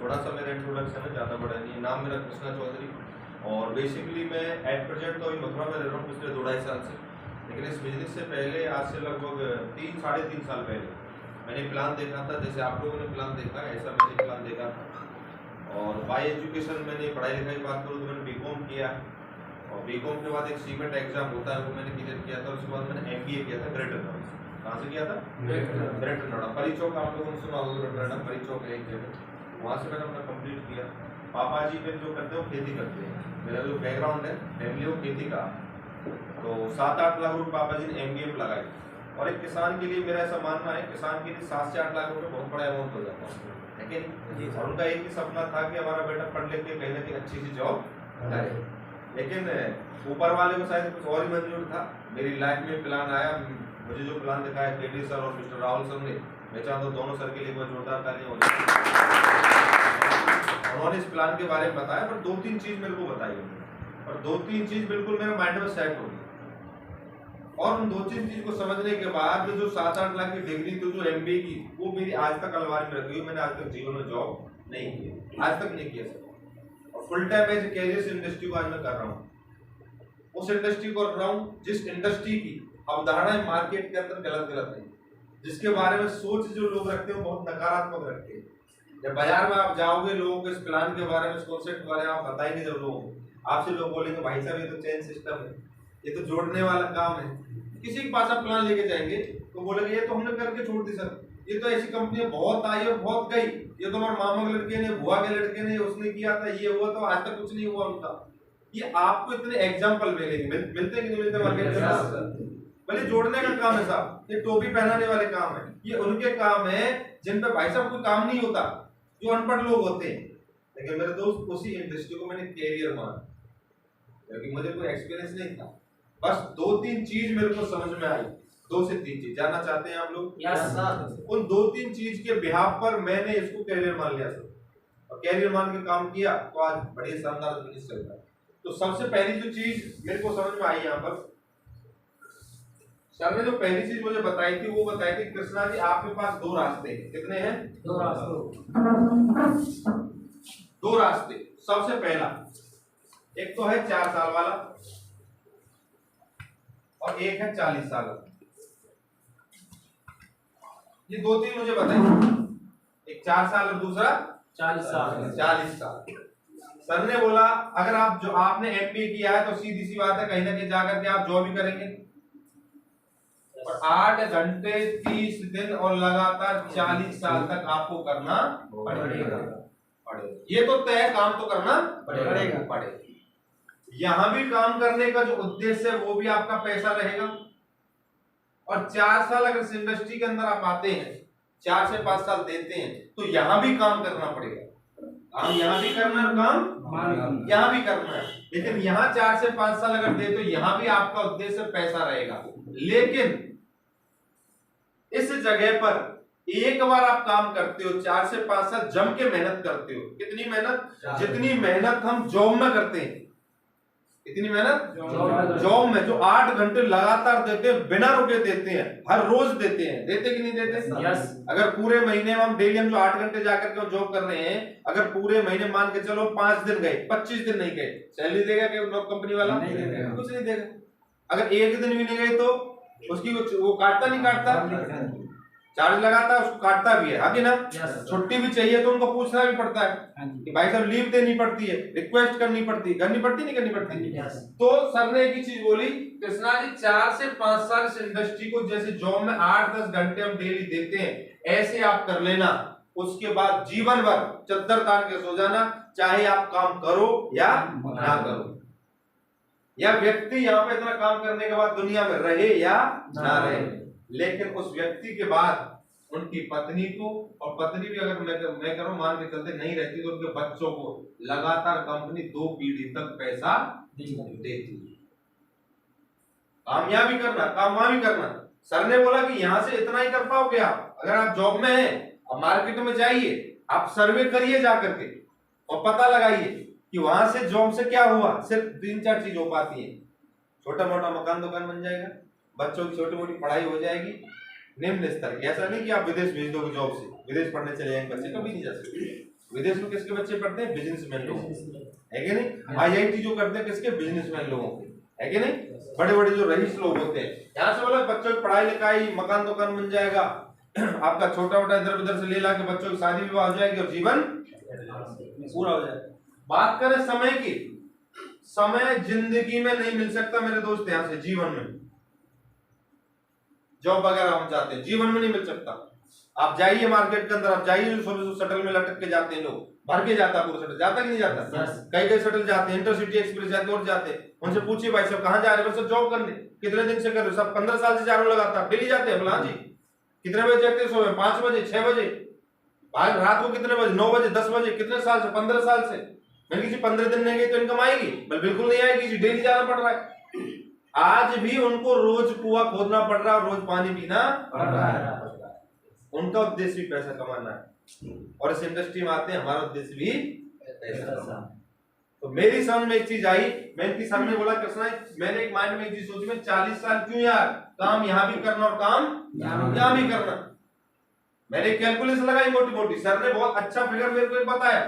थोड़ा सा मेरा इंट्रोडक्शन है, ज़्यादा बड़ा नहीं है। नाम मेरा कृष्णा चौधरी और बेसिकली मैं एट प्रेजेंट तो अभी मथुरा में रह रहा हूँ पिछले 2-2.5 साल से। लेकिन इस बिजनेस से पहले, आज से लगभग 3-3.5 साल पहले मैंने प्लान देखा था, जैसे आप लोगों ने प्लान देखा है ऐसा मैंने प्लान देखा था। और बाय एजुकेशन मैंने पढ़ाई लिखाई की बात करूँ तो मैंने बीकॉम किया और बीकॉम के बाद एक सीमेंट एग्जाम होता है वो मैंने क्लियर किया था। उसके बाद मैंने एमबीए किया था ग्रेटर नोएडा से। कहाँ से किया था? ग्रेटर नोएडा, परी चौक, आप लोगों ने सुना होगा ग्रेटर नोएडा, परी चौक है एक जगह, वहाँ से मैंने अपना कंप्लीट किया। पापा जी फिर जो करते हैं वो खेती करते हैं, मेरा जो बैकग्राउंड है फैमिली वो खेती का, तो 7-8 लाख रुपए पापा जी ने एमबीए में लगाए। और एक किसान के लिए मेरा ऐसा मानना है, किसान के लिए 7 से 8 लाख रुपए बहुत बड़ा अमाउंट हो जाता है, लेकिन और उनका एक ही सपना था कि हमारा बेटा पढ़ लिख के कहीं ना कहीं अच्छी सी जॉब करे। लेकिन ऊपर वाले को शायद कुछ और ही मंजूर था। मेरी लाइफ में प्लान आया, मुझे जो प्लान दिखाया केडी सर और मिस्टर राहुल सर ने, मैं चाहता हूँ दोनों सर के लिए बहुत जोरदार तालियां हो जाए। उन्होंने इस प्लान के बारे में बताया, पर 2-3 चीज मेरे को बताई उन्होंने, और 2-3 चीज बिल्कुल मेरे माइंड में सेट हो गई। और उन 2-3 चीज को समझने के बाद जो 7-8 लाख की डिग्री थी जो एमबीए की, वो मेरी आज तक अलमारी में रखी हुई। मैंने आज तक जीवन में जॉब नहीं की, आज तक नहीं किया सर। और full time as career industry को आज मैं कर रहा हूँ, उस इंडस्ट्री को कर रहा हूँ जिस इंडस्ट्री की अवधारणा मार्केट के अंदर गलत है, जिसके बारे में सोच जो लोग रखते हैं वो बहुत नकारात्मक रखते हैं। जब बाजार में आप जाओगे, लोगों को इस प्लान के बारे में, इस कॉन्सेप्ट के बारे में आप बताएंगे, जब लोग आपसे लोग बोलेंगे भाई साहब ये तो चेन सिस्टम है, ये तो जोड़ने वाला काम है। किसी के पास आप प्लान लेके जाएंगे तो बोलेंगे ये तो हमने करके छोड़ दी सर, ये तो ऐसी कंपनी बहुत आई और बहुत गई, ये तो हमारे मामा के लड़के ने, बुआ के लड़के ने, उसने किया था, ये हुआ तो आज तक कुछ नहीं हुआ उनका। ये आपको इतने एग्जाम्पल मिलेंगे, मिलते हैं कि नहीं मिलते मार्केट में? भले जोड़ने का काम है साहब, ये टोपी पहनाने वाले काम है, ये उनके काम है जिन पे भाई साहब कोई काम नहीं होता, जो अनपढ़ लोग होते हैं। लेकिन मेरे दोस्त उसी इंडस्ट्री को मैंने कैरियर माना, क्योंकि मुझे कोई एक्सपीरियंस नहीं था। बस 2-3 चीज मेरे को समझ में आई, 2 से 3 चीज जानना चाहते हैं आप लोग? yes, उन 2-3 चीज के बिहाफ पर मैंने इसको कैरियर मान लिया सर, और कैरियर मान के काम किया तो आज बड़े शानदार बिजनेस चल रहा है। तो सबसे पहली जो चीज मेरे को समझ में आई यहाँ पर, सर ने जो पहली चीज मुझे बताई थी वो बताई थी, कृष्णा जी आपके पास 2 रास्ते हैं। कितने हैं? 2 रास्ते। 2 रास्ते। सबसे पहला एक तो है 4 साल वाला और एक है 40 साल वाला। ये 2-3 मुझे बताइए, एक 4 साल और दूसरा 40 साल। 40 साल। सर ने बोला अगर आप जो आपने एमबीए किया है तो सीधी सी बात है कहीं ना कहीं जाकर के आप जॉब भी करेंगे, और 8 घंटे 30 दिन और लगातार 40 साल तक आपको करना पड़ेगा। ये तो तय, काम तो करना पड़ेगा। यहां भी काम करने का जो उद्देश्य है वो भी आपका पैसा रहेगा, और 4 साल अगर इस इंडस्ट्री के अंदर आप आते हैं, 4 से 5 साल देते हैं, तो यहां भी काम करना पड़ेगा। काम यहां भी करना है, काम यहां भी करना है। लेकिन यहां 4 से 5 साल अगर दे तो यहां भी आपका उद्देश्य पैसा रहेगा। लेकिन इस जगह पर एक बार आप काम करते हो, 4 से 5 साल जम के मेहनत करते हो। कितनी मेहनत? जितनी मेहनत हम जॉब में करते हैं, इतनी मेहनत जॉब में जो 8 घंटे लगातार देते हैं, बिना रुके देते हैं, हर रोज देते हैं, देते कि नहीं देते? yes. अगर पूरे महीने में हम डेली हम जो 8 घंटे जाकर के जॉब कर रहे हैं, अगर पूरे महीने मान के चलो 5 दिन गए, 25 दिन नहीं गए, सैलरी देगा क्या कंपनी वाला? कुछ नहीं देगा। अगर एक दिन भी नहीं गए तो उसकी वो काटता नहीं काटता, चार्ज लगाता है, उसको काटता भी है, आगे ना? छुट्टी भी चाहिए तो उनको पूछना भी पड़ता है कि भाई साहब लीव देनी पड़ती है, रिक्वेस्ट करनी पड़ती है, करनी पड़ती नहीं करनी पड़ती? तो सर ने एक ही चीज बोली, कृष्णा जी 4 से 5 साल इस इंडस्ट्री को जैसे जॉब में 8-10 घंटे हम डेली देते हैं, ऐसे आप कर लेना। उसके बाद जीवन भर चद्दर तान के सो जाना, चाहे आप काम करो या ना करो। या व्यक्ति यहाँ पे इतना काम करने के बाद दुनिया में रहे या ना रहे, लेकिन उस व्यक्ति के बाद उनकी पत्नी को, और पत्नी भी अगर मैं करूं मान के चलते नहीं रहती, तो उनके बच्चों को लगातार कंपनी 2 पीढ़ी तक पैसा देती है। कामयाबी करना, काम भी करना। सर ने बोला कि यहां से इतना ही कर पाओगे आप, अगर आप जॉब में हैं, अब मार्केट में जाइए, आप सर्वे करिए जाकर के और पता लगाइए कि वहां से जॉब से क्या हुआ। सिर्फ 3-4 चीज हो पाती है, छोटा मोटा मकान दुकान बन जाएगा, बच्चों की छोटी मोटी पढ़ाई हो जाएगी, निम्न स्तर की। ऐसा नहीं कि आप विदेश भेज दोगे जॉब से, विदेश पढ़ने चले जाएंगे बच्चे, कभी नहीं जा सकते। विदेश में किसके बच्चे पढ़ते हैं? बिजनेसमैन लोगों, है कि नहीं? IIT जो करते हैं किसके? बिजनेसमैन लोगों के, है कि नहीं? बड़े बड़े जो रईस लोग होते हैं, यहाँ से बोला बच्चों की पढ़ाई लिखाई, मकान दुकान बन जाएगा, आपका छोटा मोटा इधर उधर से ले ला के बच्चों की शादी विवाह हो जाएगी और जीवन पूरा हो जाएगा। बात करें समय की, समय जिंदगी में नहीं मिल सकता मेरे दोस्त, यहाँ से जीवन में जॉब वगैरह हम चाहते हैं, जीवन में नहीं मिल सकता। आप जाइए मार्केट के अंदर, आप जाइए जो सुबह शटल में लटक के जाते हैं लोग, भर के जाता पूरा शटल, जाता कि नहीं जाता? कई कई शटल जाते हैं, इंटरसिटी एक्सप्रेस जाते और जाते हैं। उनसे पूछिए भाई साहब कहाँ जा रहे हैं? जॉब करने। कितने दिन से कर रहे हो? सब 15 साल से जा रहे हो लगातार, डेली जाते हैं? बोला हाँ जी। कितने बजे जाते हैं? सुबह 5 बजे, 6 बजे, रात को कितने बजे? 9 बजे, 10 बजे। कितने साल से? 15 साल से। मैंने किसी 15 दिन नहीं गई तो इनकम आएगी? बिल्कुल नहीं आएगी जी, डेली जाना पड़ रहा है। आज भी उनको रोज कुआं खोदना पड़ रहा है, रोज पानी पीना पड़ रहा है। उनका उद्देश्य भी पैसा कमाना है और इस इंडस्ट्री में आते हैं, हमारा उद्देश्य भी पैसा कमाना। तो मेरी समझ में एक चीज आई, मैं इनकी सामने बोला कृष्णा, मैंने एक माइंड में एक चीज सोची, मैं 40 साल क्यों यार, काम यहाँ भी करना और काम यहाँ भी करना। मैंने कैलकुलेशन लगाई मोटी मोटी, सर ने बहुत अच्छा फिगर मेरे को बताया।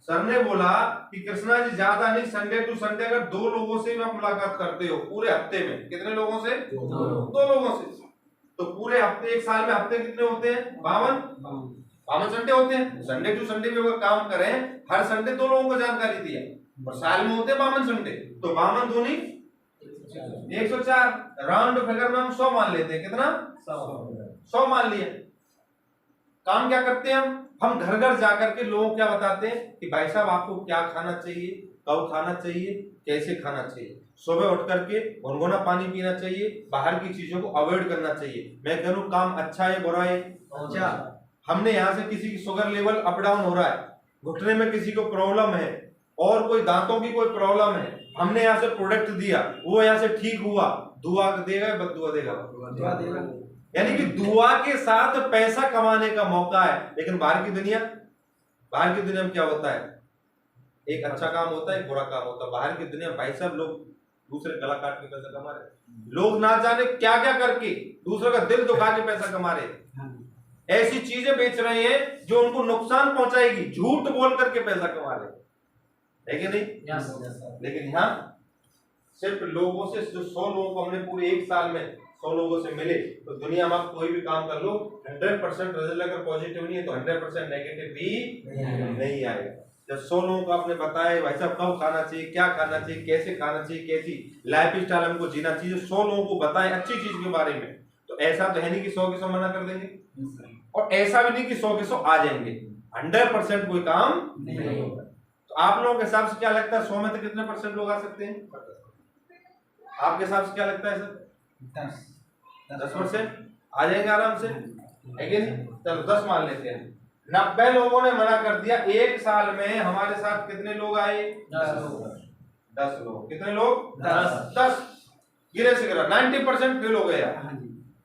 सर ने बोला कि कृष्णा जी ज्यादा नहीं, संडे टू संडे अगर 2 लोगों से भी आप मुलाकात करते हो पूरे हफ्ते में, कितने लोगों से? 2 लोगों से। तो पूरे हफ्ते, एक साल में हफ्ते कितने होते हैं? 52 संडे होते हैं। संडे टू संडे भी अगर काम करें, हर संडे 2 लोगों को जानकारी दिया और साल में होते हैं 52 संडे, तो 52 दूनी 104। राउंड फिगर में हम 100 मान लेते हैं। कितना? 100 मान लिया। काम क्या करते हैं हम घर घर जाकर के लोगों को क्या बताते हैं कि भाई साहब आपको क्या खाना चाहिए, कब खाना चाहिए, कैसे खाना चाहिए। सुबह उठ करके गुनगुना पानी पीना चाहिए, बाहर की चीजों को अवॉइड करना चाहिए। मैं कह रहा हूं काम अच्छा है बुरा है? अच्छा। हमने यहाँ से किसी की शुगर लेवल अप डाउन हो रहा है, घुटने में किसी को प्रॉब्लम है और कोई दांतों की कोई प्रॉब्लम है, हमने यहाँ से प्रोडक्ट दिया, वो यहाँ से ठीक हुआ, दुआ देगा बददुआ देगा? दुआ देगा। यानी कि दुआ के साथ पैसा कमाने का मौका है। लेकिन बाहर की दुनिया में क्या होता है? एक अच्छा काम होता है, एक बुरा काम होता है। बाहर की दुनिया भाई साहब लोग दूसरे गला काट के पैसा कमा रहे, लोग ना जाने क्या क्या करके दूसरों का दिल दुखा के पैसा कमा रहे, ऐसी चीजें बेच रहे हैं जो उनको नुकसान पहुंचाएगी, झूठ बोल करके पैसा कमा रहे, है कि नहीं? लेकिन यहाँ सिर्फ लोगों से, जो 100 लोगों को हमने पूरे एक साल में 100 लोगों से मिले, तो दुनिया में आप कोई भी काम कर लो 100% रिजल्ट अगर पॉजिटिव नहीं है तो 100% नेगेटिव भी नहीं आएगा। जब 100 लोगों को आपने बताया भाई साहब कब खाना चाहिए, क्या खाना चाहिए, कैसे खाना चाहिए, कैसी लाइफ स्टाइल हमको जीना चाहिए, 100 लोगों को बताएं अच्छी चीज के बारे में, तो ऐसा तो है नहीं कि 100 के 100 मना कर देंगे, और ऐसा भी नहीं कि 100 के 100 आ जाएंगे। 100% कोई काम नहीं होगा। तो आप लोगों के हिसाब से क्या लगता है 100 में तो कितने % लोग आ सकते हैं? आपके हिसाब से क्या लगता है सर? 10% आ जाएंगे आराम से, है कि नहीं? चलो 10 मान लेते हैं। 90 लोगों ने मना कर दिया। एक साल में हमारे साथ कितने लोग आए? 10 लोग। कितने लोग? 10। गिरे से गिरा 90% फेल हो गया।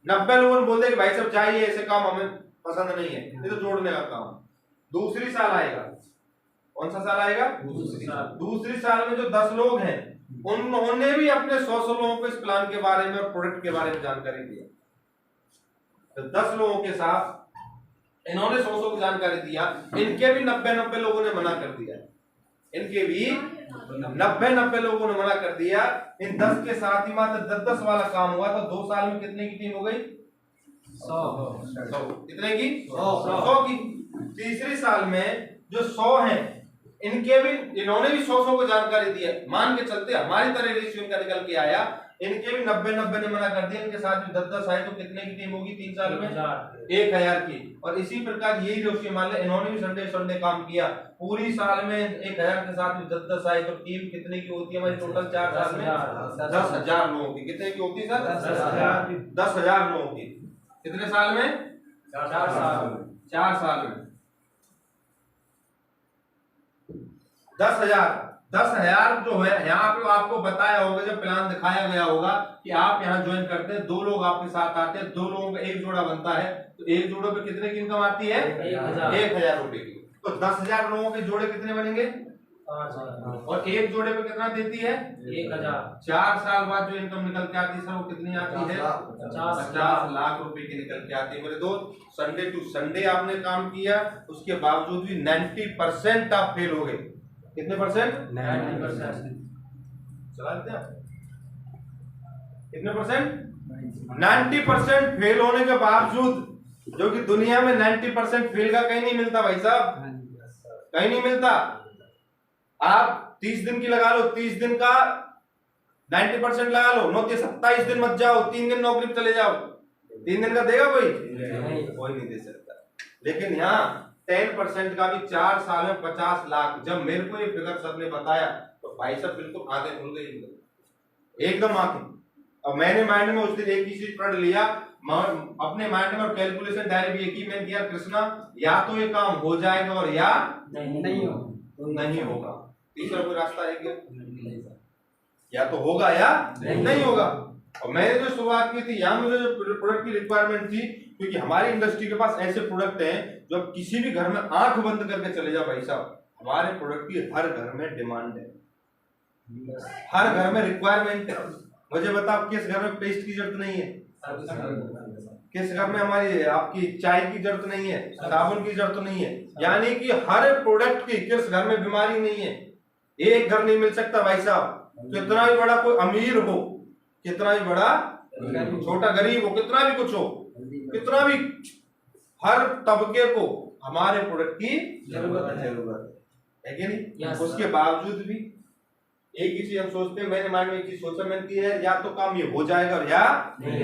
90 लोगों ने बोल दिया कि भाई साहब चाहिए, ऐसे काम हमें पसंद नहीं है, ये तो जोड़ने का काम। दूसरी साल आएगा, कौन सा साल आएगा? दूसरी साल में जो 10 लोग हैं उन्होंने भी अपने 100 लोगों को इस प्लान के बारे में और प्रोडक्ट के बारे में जानकारी दिया। तो 10 लोगों के साथ इन्होंने 100 की जानकारी दिया, इनके भी 90 लोगों ने मना कर दिया, इनके भी 90 लोगों ने मना कर दिया। इन 10 के साथ ही मात्र 10 वाला काम हुआ तो 2 साल में कितने की टीम हो गई? 100। कितने की? 100 की। तीसरी साल में जो 100 हैं इनके भी, इन्होंने भी 100 को जानकारी दी है, मान के चलते हमारी तरह रेशियो इनका निकल के आया, इनके भी 90 ने मना कर दिया, इनके साथ भी 10 आए तो कितने की टीम होगी 3 साल में? 1000 की। और इसी प्रकार यही रेशियो मान ले, इन्होंने भी संडे काम किया, पूरी साल में 1000 के साथ भी 10 आए तो टीम कितने की होती है हमारी टोटल 4 साल में? 10,000 लोगों की। कितने की होती है सर? 10,000 लोगों की। कितने साल में? 4 साल में 10,000 जो है यहाँ पे आपको बताया होगा, जब प्लान दिखाया गया होगा कि आप यहाँ ज्वाइन करते हैं, 2 लोग आपके साथ आते हैं, 2 लोगों का एक जोड़ा बनता है, तो एक जोड़े पे कितने की इनकम आती है? 1,000 रुपए की। तो 10,000 लोगों के जोड़े कितने बनेंगे? और एक जोड़े पे कितना देती है? 1000। 4 साल बाद जो इनकम निकल के आती है सर वो कितनी आती है? 50 लाख रुपए की निकल के आती है मेरे दोस्त। संडे टू संडे आपने काम किया, उसके बावजूद भी 90% आप फेल हो गए। कितने परसेंट? 90%। चला देते हैं आप? कितने परसेंट? 90% फेल होने के बावजूद, जो कि दुनिया में 90% फेल का कहीं नहीं मिलता भाई साहब, कहीं नहीं मिलता। आप 30 दिन की लगा लो, 30 दिन का 90% लगा लो, 27 दिन मत जाओ, 3 दिन नौकरी पे चले जाओ, 3 दिन का देगा कोई? कोई नहीं दे सकता। लेकिन यहाँ 10% का भी 4 साल में 50 लाख। जब मेरे को ये फिगर सर ने बताया तो भाई साहब बिल्कुल आंखें खुल गई, एकदम आंखें। और मैंने माइंड में उस दिन एक ही चीज पढ़ लिया, अपने माइंड में, और कैलकुलेशन डायरेक्ट ये की मैंने किया, कृष्णा या तो ये काम हो जाएगा और या नहीं होगा, तीसरा कोई रास्ता है क्या? या तो होगा या नहीं होगा। और मैंने जो शुरुआत की थी, यहाँ मुझे जो प्रोडक्ट की रिक्वायरमेंट थी, क्योंकि हमारी इंडस्ट्री के पास ऐसे प्रोडक्ट हैं जो आप किसी भी घर में आंख बंद करके चले जाओ भाई साहब, हमारे प्रोडक्ट की हर घर में डिमांड है, हर घर में रिक्वायरमेंट है। मुझे बताओ किस घर में पेस्ट की जरूरत नहीं है? किस घर में हमारी आपकी चाय की जरूरत नहीं है, साबुन की जरूरत नहीं है? यानी कि हर प्रोडक्ट की किस घर में बीमारी नहीं है? एक घर नहीं मिल सकता भाई साहब। कितना भी बड़ा कोई अमीर हो, कितना भी बड़ा छोटा गरीब हो, कितना भी कुछ हो, कितना भी, हर तबके को हमारे प्रोडक्ट की जरूरत है कि नहीं? उसके बावजूद भी एक ही चीज हम सोचते हैं, मैंने माइंड में एक चीज सोचा मैंने की है, या तो काम ये हो जाएगा और या नहीं।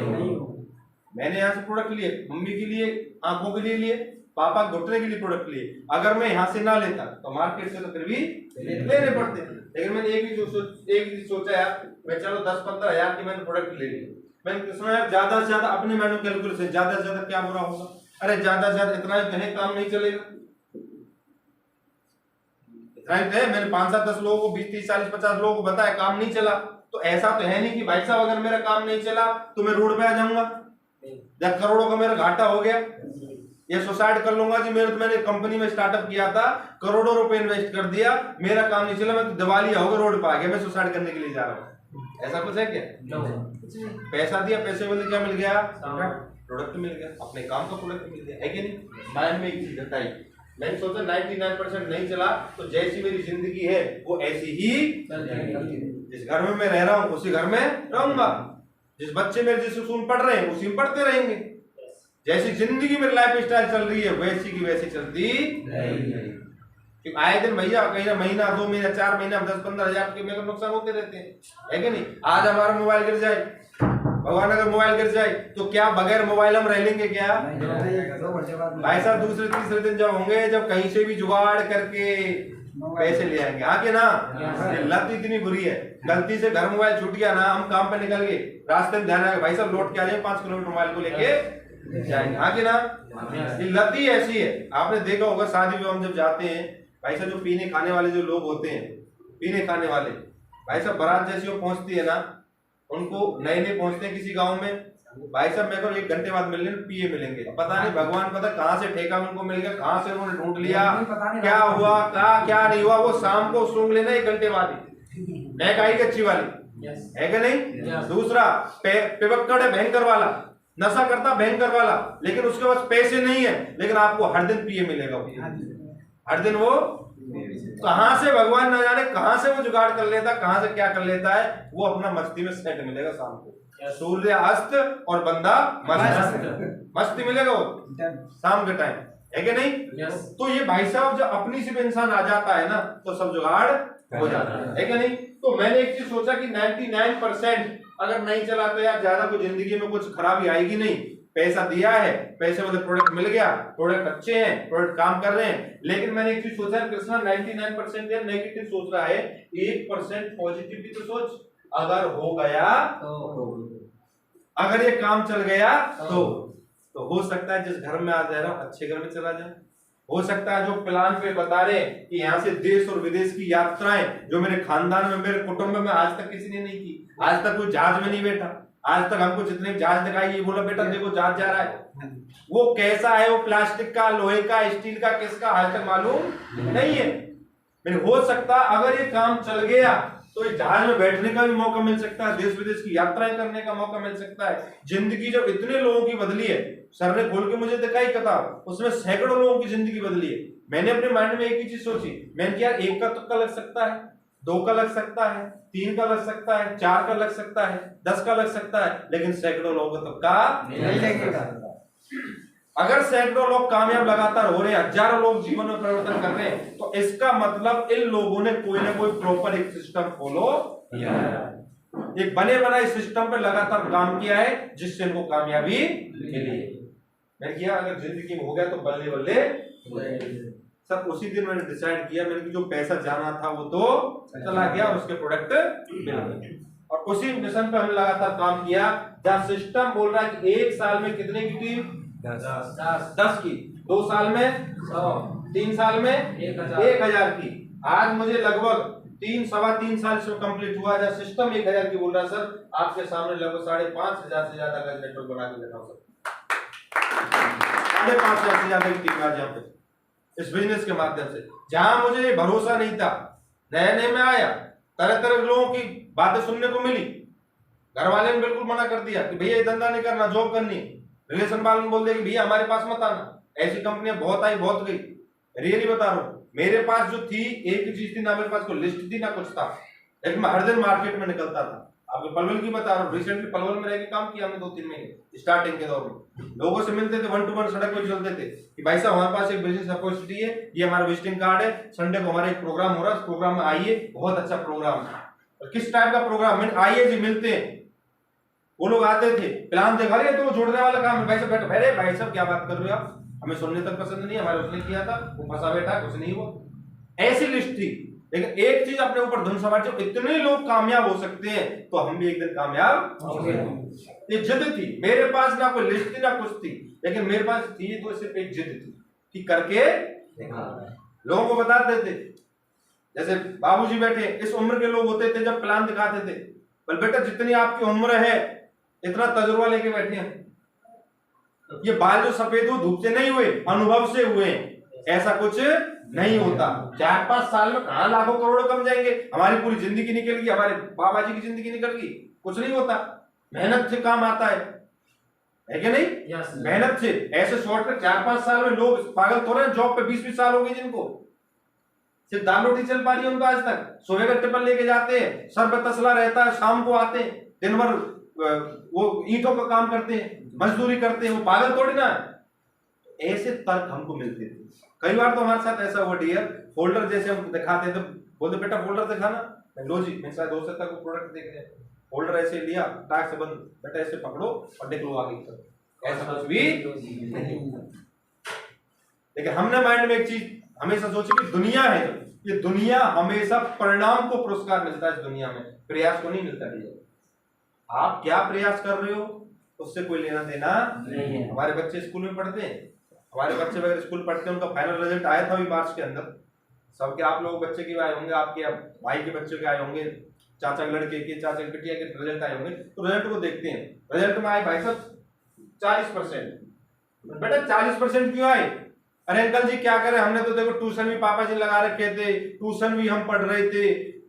मैंने यहाँ से प्रोडक्ट लिए, मम्मी के लिए आंखों के लिए लिए, पापा घुटने के लिए प्रोडक्ट लिए। अगर मैं यहाँ से ना लेता तो मार्केट से तो फिर भी लेने पड़ते। लेकिन मैंने एक ही सोचा यार, मैं चलो 10-15 हजार की मैंने प्रोडक्ट ले लिए। मैंने कितना यार, ज्यादा से ज्यादा अपने मैंने कैलकुलेशन, ज्यादा से ज्यादा क्या बुरा होगा? अरे ज्यादा से ज्यादा इतना ही कहे काम नहीं चलेगा, इतना ही कहे। मैंने 5-7-10 लोगों को, 20-30-40-50 लोगों को बताया, काम नहीं चला। तो ऐसा तो है नहीं कि भाई साहब अगर मेरा काम नहीं चला तो मैं रोड पे आ जाऊंगा, या करोड़ों का मेरा घाटा हो गया, ये सुसाइड कर लूंगा जी। मैंने कंपनी में स्टार्टअप किया था, करोड़ों रुपए इन्वेस्ट कर दिया, मेरा काम नहीं चला, मैं तो दिवालिया हो गया, रोड पे आ गया, मैं सुसाइड करने के लिए जा रहा हूँ। ऐसा कुछ है क्या? पैसा दिया, पैसे में क्या मिल गया? प्रोडक्ट मिल गया, अपने काम का प्रोडक्ट मिल गया, है कि नहीं? माइंड में एक चीज बताई, मैंने सोचा 99% नहीं चला तो जैसी मेरी जिंदगी है वो ऐसी ही, जिस घर में मैं रह रहा हूँ उसी घर में रहूंगा, जिस बच्चे मेरे जिस स्कूल पढ़ रहे हैं उसी में पढ़ते रहेंगे, जैसी जिंदगी मेरी लाइफ स्टाइल चल रही है वैसी की वैसी चलती रहेगी। आए दिन भैया कहीं ना महीना 2 महीना 4 महीना 10-15 हजार के मेरे नुकसान होते रहते हैं, है कि नहीं? आज हमारा मोबाइल गिर जाए, भगवान अगर मोबाइल गिर जाए तो क्या बगैर मोबाइल हम रह लेंगे क्या? भाई साहब दूसरे तीसरे दिन जब होंगे, जब कहीं से भी जुगाड़ करके पैसे ले आएंगे, हाँ कि ना? लत इतनी बुरी है, गलती से घर मोबाइल छूट गया ना, हम काम पे निकल गए, रास्ते में ध्यान आएगा भाई साहब लौट के आ जाए, 5 किलोमीटर मोबाइल को लेके जाएंगे, हाँ कि ना? ये लत ही ऐसी है। आपने देखा होगा शादी में हम जब जाते हैं भाई साहब, जो पीने खाने वाले जो लोग होते हैं, पीने खाने वाले भाई साहब, बारात जैसी वो पहुंचती है ना, उनको नए पहुंचते हैं किसी गांव में, भाई साहब मेरे को 1 घंटे बाद मिलने पिए मिलेंगे, पता नहीं भगवान पता कहाँ से ठेका उनको मिल गया, कहाँ से उन्होंने ढूंढ लिया, क्या हुआ क्या नहीं हुआ, वो शाम को सूंघ लेना 1 घंटे बाद ही, महक आएगी अच्छी वाली, है कि नहीं? दूसरा पिबक्कड़ है भयंकर वाला, नशा करता भयंकर वाला, लेकिन उसके पास पैसे नहीं है, लेकिन आपको हर दिन पिए मिलेगा, हर दिन वो कहां से भगवान न जाने कहां से वो जुगाड़ कर लेता, कहां से क्या कर लेता है, वो अपना मस्ती में सेट मिलेगा शाम को, सूर्य अस्त और बंदा मस्ती मिलेगा वो शाम के टाइम, है कि नहीं? तो ये भाई साहब जब अपनी सिर्फ इंसान आ जाता है ना तो सब जुगाड़ हो जाता है कि नहीं? तो मैंने एक चीज सोचा कि 99% अगर नहीं चला तो यार ज्यादा कोई जिंदगी में कुछ खराबी आएगी नहीं, पैसा दिया है, पैसे मतलब प्रोडक्ट मिल गया, प्रोडक्ट अच्छे हैं, प्रोडक्ट काम कर रहे हैं, लेकिन मैंने एक चीज सोचा, कृष्णा 99% या नेगेटिव सोच रहा है, 1% पॉजिटिव भी तो सोच, अगर हो गया अगर ये काम चल गया तो हो सकता है जिस घर में आज रह रहा हूं अच्छे घर में चला जाए, हो सकता है जो प्लान पे बता रहे कि यहाँ से देश और विदेश की यात्राएं जो मेरे खानदान में मेरे कुटुंब में आज तक किसी ने नहीं की, आज तक कोई जहाज में नहीं बैठा, आज तक हमको जितने जहाज दिखाई ये बोला बेटा देखो जहाज जा रहा है, वो कैसा है, वो प्लास्टिक का, लोहे का, स्टील का, किसका आज तक मालूम नहीं है, मैंने हो सकता अगर ये काम चल गया तो इस जहाज में बैठने का भी मौका मिल सकता है, देश विदेश की यात्राएं करने का मौका मिल सकता है। जिंदगी जब इतने लोगों की बदली है, सर ने खोल के मुझे दिखाई किताब, उसमें सैकड़ों लोगों की जिंदगी बदली है। मैंने अपने माइंड में एक ही चीज सोची, मैंने क्या एक का तुक्का लग सकता है, 2 का लग सकता है, 3 का लग सकता है, 4 का लग सकता है, 10 का लग सकता है, लेकिन सैकड़ों लोगों का तुक्का नहीं लगेगा। अगर सैकड़ों लोग कामयाब लगातार हो रहे हैं, हजारों लोग जीवन में परिवर्तन कर रहे हैं, तो इसका मतलब इन लोगों ने कोई ना कोई प्रॉपर एक सिस्टम फॉलो किया है, एक बने बनाए सिस्टम पे लगातार काम किया है, जिससे इनको कामयाबी मिली। मैंने किया अगर जिंदगी में हो गया तो बल्ले बल्ले सर। उसी दिन मैंने डिसाइड किया, मैंने जो पैसा जाना था वो तो चला गया, उसके प्रोडक्ट मिल गए, और उसी मिशन पे हमने लगातार काम किया, जहां सिस्टम बोल रहा है कि 1 साल में कितने की टीम 10 की, 2 साल में 100, 3 साल में 1000 की। आज मुझे लगभग 3-3.25 साल से कंप्लीट हुआ, जब सिस्टम 1000 की बोल रहा है सर, आपके सामने लगभग 5,500 से ज्यादा का नेटवर्क बना के बैठा हूं सर। 5,500 से ज्यादा की टीम आज यहाँ पे इस बिजनेस के माध्यम से, जहां मुझे भरोसा नहीं था, नए में आया, तरह तरह के लोगों की बातें सुनने को मिली। घर वाले ने बिल्कुल मना कर दिया कि भैया ये धंधा नहीं करना, जॉब करनी। रिलेशन वाले बोल दिया कि भैया हमारे पास मत आना। ऐसी कंपनियां बहुत आई बहुत गई, रियली बता रहा हूं। मेरे पास जो थी एक ही चीज थी, ना मेरे पास कोई लिस्ट थी ना कुछ था, लेकिन मैं हर दिन मार्केट में निकलता था। आपको पलवल की बता रहा हूँ, रिसेंटली पलवल में रह के काम किया हमने 2-3 महीने स्टार्टिंग के दौर में। लोगों से मिलते थे, 1 to 1 सड़क पर चलते थे कि भाई साहब हमारे पास एक बिजनेस अपॉर्चुनिटी है, ये हमारा विजिटिंग कार्ड है, संडे को हमारा एक प्रोग्राम हो रहा है, इस प्रोग्राम में आइए, बहुत अच्छा प्रोग्राम है। और किस टाइप का प्रोग्राम है, आइए जी मिलते हैं। वो लोग आते थे, प्लान देखा रहे तो वो जोड़ने वाला काम है, भाई साहब बैठो, अरे भाई साहब क्या बात कर रहे हो आप, हमें सुनने तक पसंद नहीं, हमारे उसने किया था, वो फंसा बैठा, कुछ नहीं हुआ। ऐसी लिस्ट थी। लेकिन एक चीज अपने ऊपर धुन सवार, जब इतने लोग कामयाब हो सकते हैं तो हम भी एक दिन कामयाब होंगे। ये जिद थी मेरे पास, ना कोई लिस्ट थी ना कुछ थी, लेकिन मेरे पास थी तो सिर्फ एक जिद थी कि करके लोगों को बताते थे। जैसे बाबूजी बैठे, इस उम्र के लोग होते थे जब प्लान दिखाते थे, बोल बेटा जितनी आपकी उम्र है इतना तजुर्बा लेके बैठे हैं। ये बाल जो सफेद हो धूप से नहीं हुए, अनुभव से हुए, ऐसा कुछ नहीं होता। 4-5 साल में कहां लाखों करोड़ों कम जाएंगे, हमारी पूरी जिंदगी निकल गई, हमारे बाबा जी की जिंदगी निकल गई, कुछ नहीं होता। मेहनत से काम आता है कि नहीं? मेहनत से। ऐसे शॉर्टकट 4-5 साल में लोग पागल तो रहे, जॉब पे 20-20 साल हो गए जिनको, सिर्फ दाल रोटी चल पा रही है उनको आज तक। सुबह का टिफिन लेके जाते हैं, सर पे तसला रहता है, शाम को आते हैं, दिन भर वो ईंटों का काम करते हैं, मजदूरी करते हैं, वो पागल थोड़ी ना। ऐसे तर्क हमको मिलते थे। कई बार तो हमारे साथ ऐसा हुआ डियर, फोल्डर जैसे हम दिखाते हैं तो बोलते बेटा फोल्डर दिखाना, लो जी मैं शायद 2 तक वो प्रोडक्ट देख रहे हैं, फोल्डर ऐसे लिया, टाक से बंद, बेटा ऐसे पकड़ो और देख लो आगे तक। ऐसा कुछ भी नहीं हुआ। लेकिन हमने माइंड में एक चीज हमेशा सोची कि दुनिया है, ये दुनिया हमेशा परिणाम को पुरस्कार मिलता है, इस दुनिया में प्रयास को नहीं मिलता है। आप क्या प्रयास कर रहे हो उससे कोई लेना देना नहीं है। हमारे बच्चे स्कूल में पढ़ते हैं, हमारे बच्चे अगर स्कूल पढ़ते हैं, उनका फाइनल रिजल्ट आया था अभी मार्च के अंदर, सबके आप लोग बच्चे के आए होंगे, आपके भाई के बच्चे के आए होंगे, चाचा के लड़के के, चाचा की बेटिया के रिजल्ट आए होंगे, तो रिजल्ट को देखते हैं। रिजल्ट में आए भाई साहब 40%। बेटा 40% क्यों आए? अरे अंकल जी क्या करें, हमने तो देखो ट्यूशन भी पापा जी लगा रखे थे, ट्यूशन भी हम पढ़ रहे थे,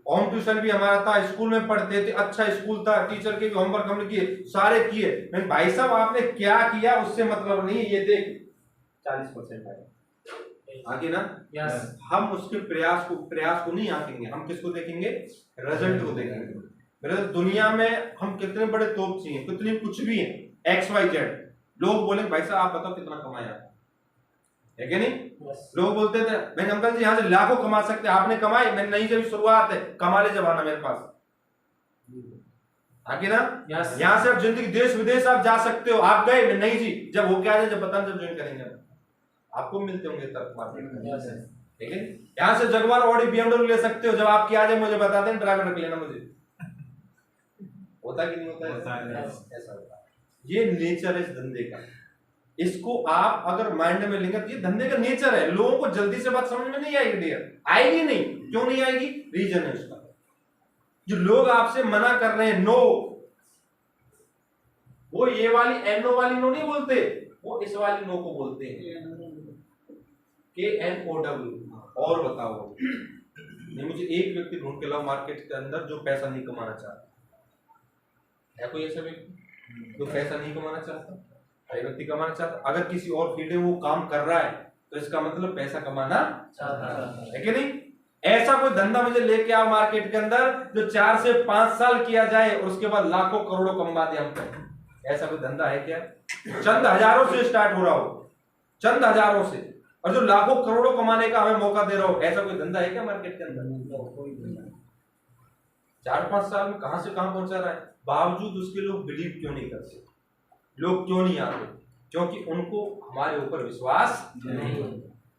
होम ट्यूशन भी हमारा था, स्कूल में पढ़ते थे, अच्छा स्कूल था, टीचर के भी होमवर्क हमने किए, सारे किए। मैं भाई साहब आपने क्या किया उससे मतलब नहीं, ये देख 40% आए, आगे ना। यस। हम उसके प्रयास को नहीं आंकेंगे, हम किसको देखेंगे? रिजल्ट को देखेंगे। मेरे दुनिया में हम कितने बड़े तोप चाहिए, कितनी कुछ भी है, XYZ, लोग बोले भाई साहब आप बताओ कितना कमाया है कि नहीं? लोग बोलते थे मैंने अंकल जी यहाँ से लाखों कमा सकते हैं, आपने कमाए? मैंने नहीं, जब शुरुआत है, कमा ले जब आना मेरे पास, आगे ना। यहाँ से आप जिंदगी देश विदेश आप जा सकते हो, आप गए? मैं नहीं जी, जब होके आ जाए, जब बताना, जब ज्वाइन करेंगे आपको मिलते होंगे तर्क मार्केट में, ठीक है। यहाँ से जगवार ऑडी BMW ले सकते हो, जब आपकी आ जाए मुझे बता दें, ड्राइवर रख लेना मुझे। होता कि नहीं होता है? ऐसा होता है। ये नेचर है इस धंधे का। इसको आप अगर माइंड में लेंगे, ये धंधे का नेचर है। लोगों को जल्दी से बात समझ में नहीं आएगी डियर, आएगी नहीं। क्यों नहीं आएगी? रीजन है उसका। जो लोग आपसे मना कर रहे हैं, नो, वो ये वाली NO वाली नो नहीं बोलते, वो इस वाली नो को बोलते हैं, KNOW। और बताओ नहीं, मुझे एक व्यक्ति ढूंढ के लाओ मार्केट के अंदर जो पैसा नहीं कमाना चाहता है। कोई ऐसा व्यक्ति जो पैसा नहीं कमाना चाहता? हर व्यक्ति कमाना चाहता। अगर किसी और फील्ड में वो काम कर रहा है तो इसका मतलब पैसा कमाना चाहता है कि नहीं? ऐसा कोई धंधा मुझे लेके आओ मार्केट के अंदर जो 4 से 5 साल किया जाए और उसके बाद लाखों करोड़ों कमा दे हमको। ऐसा कोई धंधा है क्या? चंद हजारों से स्टार्ट हो रहा हो, चंद हजारों से, और जो लाखों करोड़ों कमाने का हमें मौका दे रहा हो, ऐसा कोई धंधा है क्या मार्केट के अंदर? 4-5 साल में कहां से कहां पहुंचा रहा है, बावजूद उसके लोग बिलीव क्यों नहीं करते? लोग क्यों नहीं आते? क्योंकि उनको हमारे ऊपर विश्वास नहीं,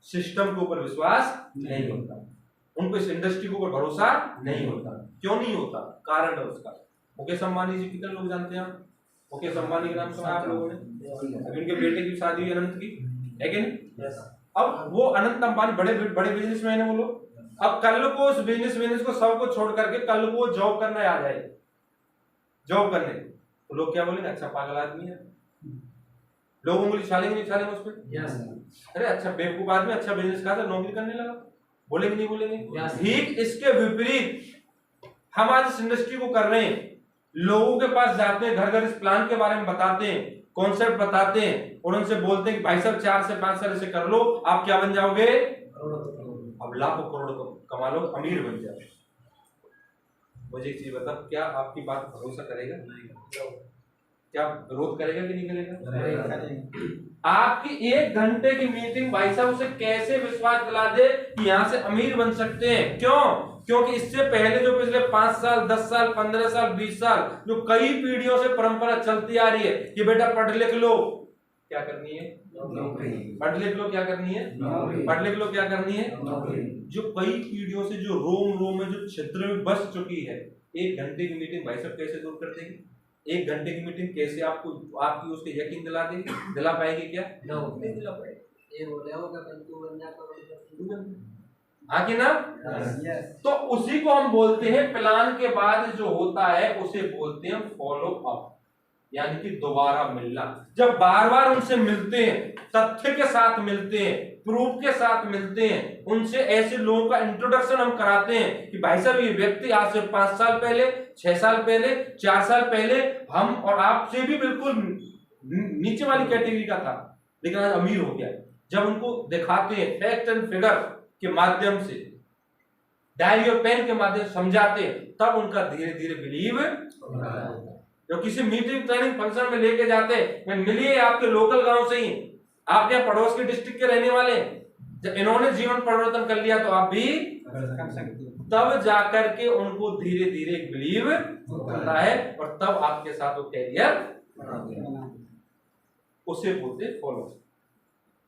सिस्टम के ऊपर विश्वास नहीं होता, उनको इस इंडस्ट्री के ऊपर भरोसा नहीं होता। क्यों नहीं होता? कारण है उसका। मुकेश अंबानी जी कितने लोग जानते हैं आप? मुकेश अंबानी के नाम सुना आप लोगों ने? अभी उनके बेटे की शादी हुई अनंत की, है कि नहीं? अब वो अनंत अंबानी बड़े बड़े बिजनेसमैन है वो लोग। अब कल को उस बिजनेस को सबको छोड़ करके कल को जॉब करने आ जाए, जॉब करने, तो लोग क्या बोलेंगे? अच्छा पागल आदमी है। लोग उंगली छालेंगे नहीं छालेंगे उस पर? अरे अच्छा बेवकूफ आदमी, अच्छा बिजनेस कहा था, नौकरी करने लगा। बोलेंगे नहीं बोलेंगे? ठीक इसके विपरीत हम आज इस इंडस्ट्री को कर रहे हैं, लोगों के पास जाते हैं, घर घर इस प्लान के बारे में बताते हैं, कॉन्सेप्ट बताते हैं और उनसे बोलते हैं कि भाई साहब 4 से 5 साल इसे कर लो, आप क्या बन जाओगे? अब लाखों करोड़ों कमा लो, अमीर बन जाओगे। मुझे एक चीज बताओ, क्या आपकी बात भरोसा करेगा? क्या विरोध करेगा कि नहीं करेगा? आपकी 1 घंटे की मीटिंग भाई साहब उसे कैसे विश्वास दिला दे कि यहां से अमीर बन सकते हैं? क्यों? क्योंकि इससे पहले जो पिछले 5 साल 10 साल 15 साल 20 साल जो कई पीढ़ियों से परंपरा चलती आ रही है कि बेटा पढ़ लिख लो, क्या करनी है? पढ़ लिख लो, क्या करनी है? पढ़ लिख लो, क्या करनी है? जो कई पीढ़ियों से जो रोम रोम में जो छिद्र में बस चुकी है, 1 घंटे की मीटिंग भाई साहब कैसे दूर कर देगी? 1 घंटे की मीटिंग कैसे आपको आपकी उसके यकीन दिला देगी? दिला पाएगी क्या? नहीं दिला पाएगी। ये बोले हो कि तू बन जा आगे ना? तो उसी को हम बोलते हैं प्लान के बाद जो होता है उसे बोलते हैं फॉलो अप, यानी कि दोबारा मिलना। जब बार बार उनसे मिलते हैं, तथ्य के साथ मिलते हैं, प्रूफ के साथ मिलते हैं, उनसे ऐसे लोगों का इंट्रोडक्शन हम कराते हैं कि भाई साहब ये व्यक्ति आज से 5 साल पहले, 6 साल पहले, 4 साल पहले हम और आपसे भी बिल्कुल नीचे वाली कैटेगरी का था, लेकिन आज अमीर हो गया। जब उनको दिखाते हैं फैक्ट एंड फिगर के माध्यम से, डायरी और पेन के माध्यम से समझाते हैं, तब उनका धीरे धीरे बिलीव। जो किसी मीटिंग ट्रेनिंग फंक्शन में लेके जाते हैं, मिलिए आपके लोकल गांव से ही, आप क्या पड़ोस के डिस्ट्रिक्ट के रहने वाले, जब इन्होंने जीवन परिवर्तन कर लिया तो आप भी कर सकते हो। तब जाकर के उनको धीरे धीरे बिलीव होता है और तब आपके साथ वो कैरियर उसे बोलते फॉलो।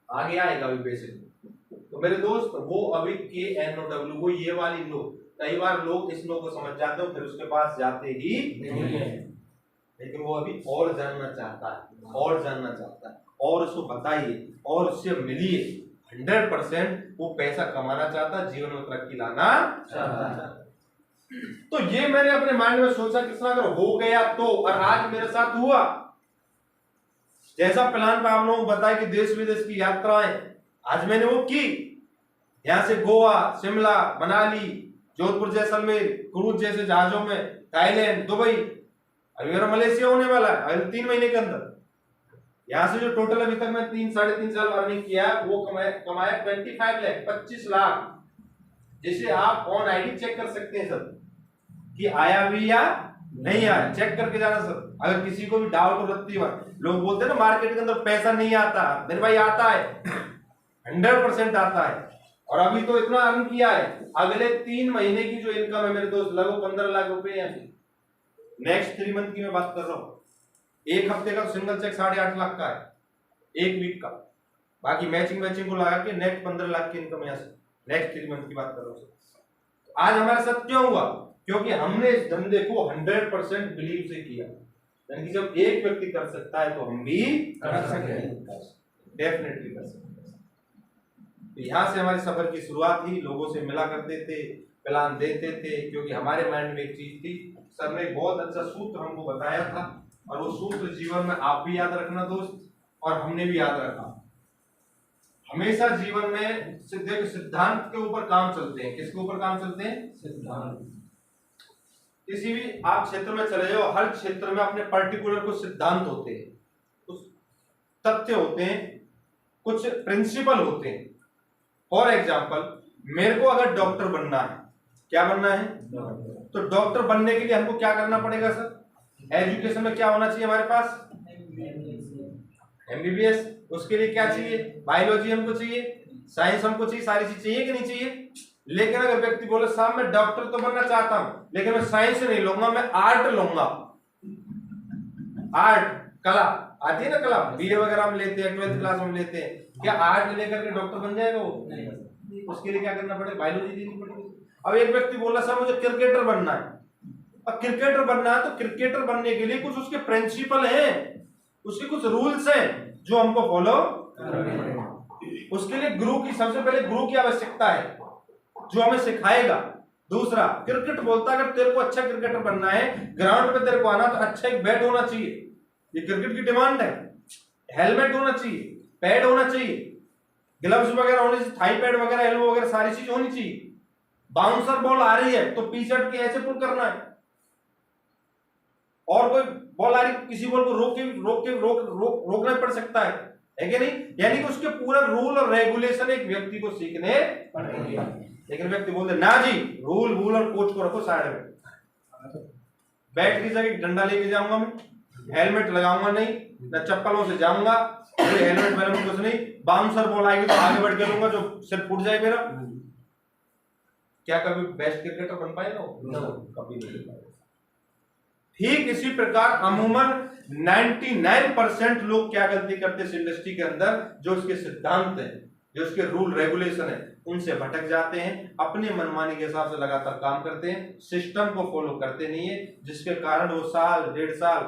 आगे आएगा अभी बेसिक। तो मेरे दोस्त वो अभी KNOW, वो ये वाली नो, कई बार लोग इस नो को समझ जाते हो फिर उसके पास जाते ही नहीं है, लेकिन वो अभी और जानना चाहता है, और जानना चाहता है, और उसको बताइए और उससे मिलिए। 100% वो पैसा कमाना चाहता है, जीवन में तरक्की लाना चाहता है। तो ये मैंने अपने माइंड में सोचा किस तरह अगर हो गया तो, और आज मेरे साथ हुआ। जैसा प्लान पे आप लोगों को बताया कि देश विदेश की यात्राएं, आज मैंने वो की। यहां से गोवा, शिमला, मनाली, जोधपुर, जैसलमेर, क्रूज जैसे जहाजों में, थाईलैंड, दुबई, अभी मेरा मलेशिया होने वाला है अगले 3 महीने के अंदर। यहां से जो टोटल अभी तक मैं 3-3.5 साल अर्निंग किया वो कमाया 25 लाख, 25 लाख, जिसे आप ऑन आईडी चेक कर सकते हैं सर कि आया भी या नहीं आया, चेक करके जाना सर। अगर किसी को भी डाउट रहती है, लोग बोलते हैं ना मार्केट के अंदर पैसा नहीं आता, मेरे भाई आता है, 100% आता है। और अभी तो इतना अर्न किया है, अगले 3 महीने की जो इनकम है मेरे दोस्त लगभग 15 लाख रुपए है। नेक्स्ट 3 मंथ की मैं बात कर रहा हूँ। 1 हफ्ते का सिंगल चेक 8.5 लाख का है, 1 वीक का, बाकी मैचिंग को लगा के नेक्स्ट 15 लाख की इनकम यहाँ से नेक्स्ट 3 मंथ की बात कर रहा हूँ। आज हमारे साथ क्यों हुआ? क्योंकि हमने इस धंधे को 100% बिलीव से किया, यानी कि जब एक व्यक्ति कर सकता है तो हम भी कर सकते हैं, डेफिनेटली कर सकते हैं। तो यहाँ से हमारे सफर की शुरुआत ही, लोगों से मिला करते थे, प्लान देते थे, क्योंकि हमारे माइंड में एक चीज थी, सर ने बहुत अच्छा सूत्र हमको बताया था और वो सूत्र जीवन में आप भी याद रखना दोस्त, और हमने भी याद रखा। हमेशा जीवन में सिद्धांत के ऊपर काम चलते हैं। किसके ऊपर काम चलते हैं? सिद्धांत। किसी भी आप क्षेत्र में चले जाओ, हर क्षेत्र में अपने पर्टिकुलर कुछ सिद्धांत होते हैं, कुछ तथ्य होते हैं, कुछ प्रिंसिपल होते हैं। फॉर एग्जाम्पल, मेरे को अगर डॉक्टर बनना है, क्या बनना है? तो डॉक्टर बनने के लिए हमको क्या करना पड़ेगा सर? एजुकेशन में क्या होना चाहिए हमारे पास? एमबीबीएस। उसके लिए क्या चाहिए? बायोलॉजी हमको चाहिए, साइंस हमको चाहिए, सारी चीज चाहिए कि नहीं चाहिए? लेकिन अगर व्यक्ति बोले साहब मैं डॉक्टर तो बनना चाहता हूं, लेकिन मैं साइंस नहीं लूंगा, मैं आर्ट लूंगा, आर्ट कला आती है ना, कला बीए वगैरह हम लेते हैं, 12th क्लास में लेते हैं, क्या आर्ट लेकर के डॉक्टर बन जाएगा वो? नहीं। उसके लिए क्या करना पड़ेगा? बायोलॉजी लेनी पड़ेगी। अब एक व्यक्ति बोला साहब मुझे क्रिकेटर बनना है। अब क्रिकेटर बनना है तो क्रिकेटर बनने के लिए कुछ उसके प्रिंसिपल हैं, उसके कुछ रूल्स हैं जो हमको फॉलो करने। उसके लिए गुरु की, सबसे पहले गुरु की आवश्यकता है जो हमें सिखाएगा। दूसरा, क्रिकेट बोलता है अगर तेरे को अच्छा क्रिकेटर बनना है, ग्राउंड पे तेरे को आना तो अच्छा एक बैट होना चाहिए, ये क्रिकेट की डिमांड है। हेलमेट होना चाहिए, पैड होना चाहिए, ग्लव्स वगैरह होने चाहिए, थाई पैड वगैरह, एल्बो वगैरह सारी चीज होनी चाहिए। बाउंसर बॉल आ रही है तो पीछे हट के ऐसे पुल करना है, और कोई बॉल आ रही किसी बॉल को रोकना पड़ सकता है कि नहीं? यानी कि उसके पूरा रूल और रेगुलेशन एक व्यक्ति को सीखने पड़ेंगे। लेकिन व्यक्ति बोलते ना जी, रूल और कोच को रखो साइड में, बैट की जगह डंडा लेके जाऊंगा मैं, हेलमेट लगाऊंगा नहीं, मैं चप्पलों से जाऊंगा, हेलमेट मेरे में कुछ नहीं, बाउंसर बॉल आएगी तो आगे बढ़ के लूंगा जो सिर फूट जाए मेरा। क्या कभी बेस्ट क्रिकेटर बन पाएगा? कभी नहीं पाएगा। ठीक इसी प्रकार अमूमन 99% लोग क्या गलती करते हैं इस इंडस्ट्री के अंदर, जो उसके सिद्धांत है, जो उसके रूल रेगुलेशन है, उनसे भटक जाते हैं, अपने मनमानी के हिसाब से लगातार काम करते हैं, सिस्टम को फॉलो करते नहीं है, जिसके कारण वो साल डेढ़ साल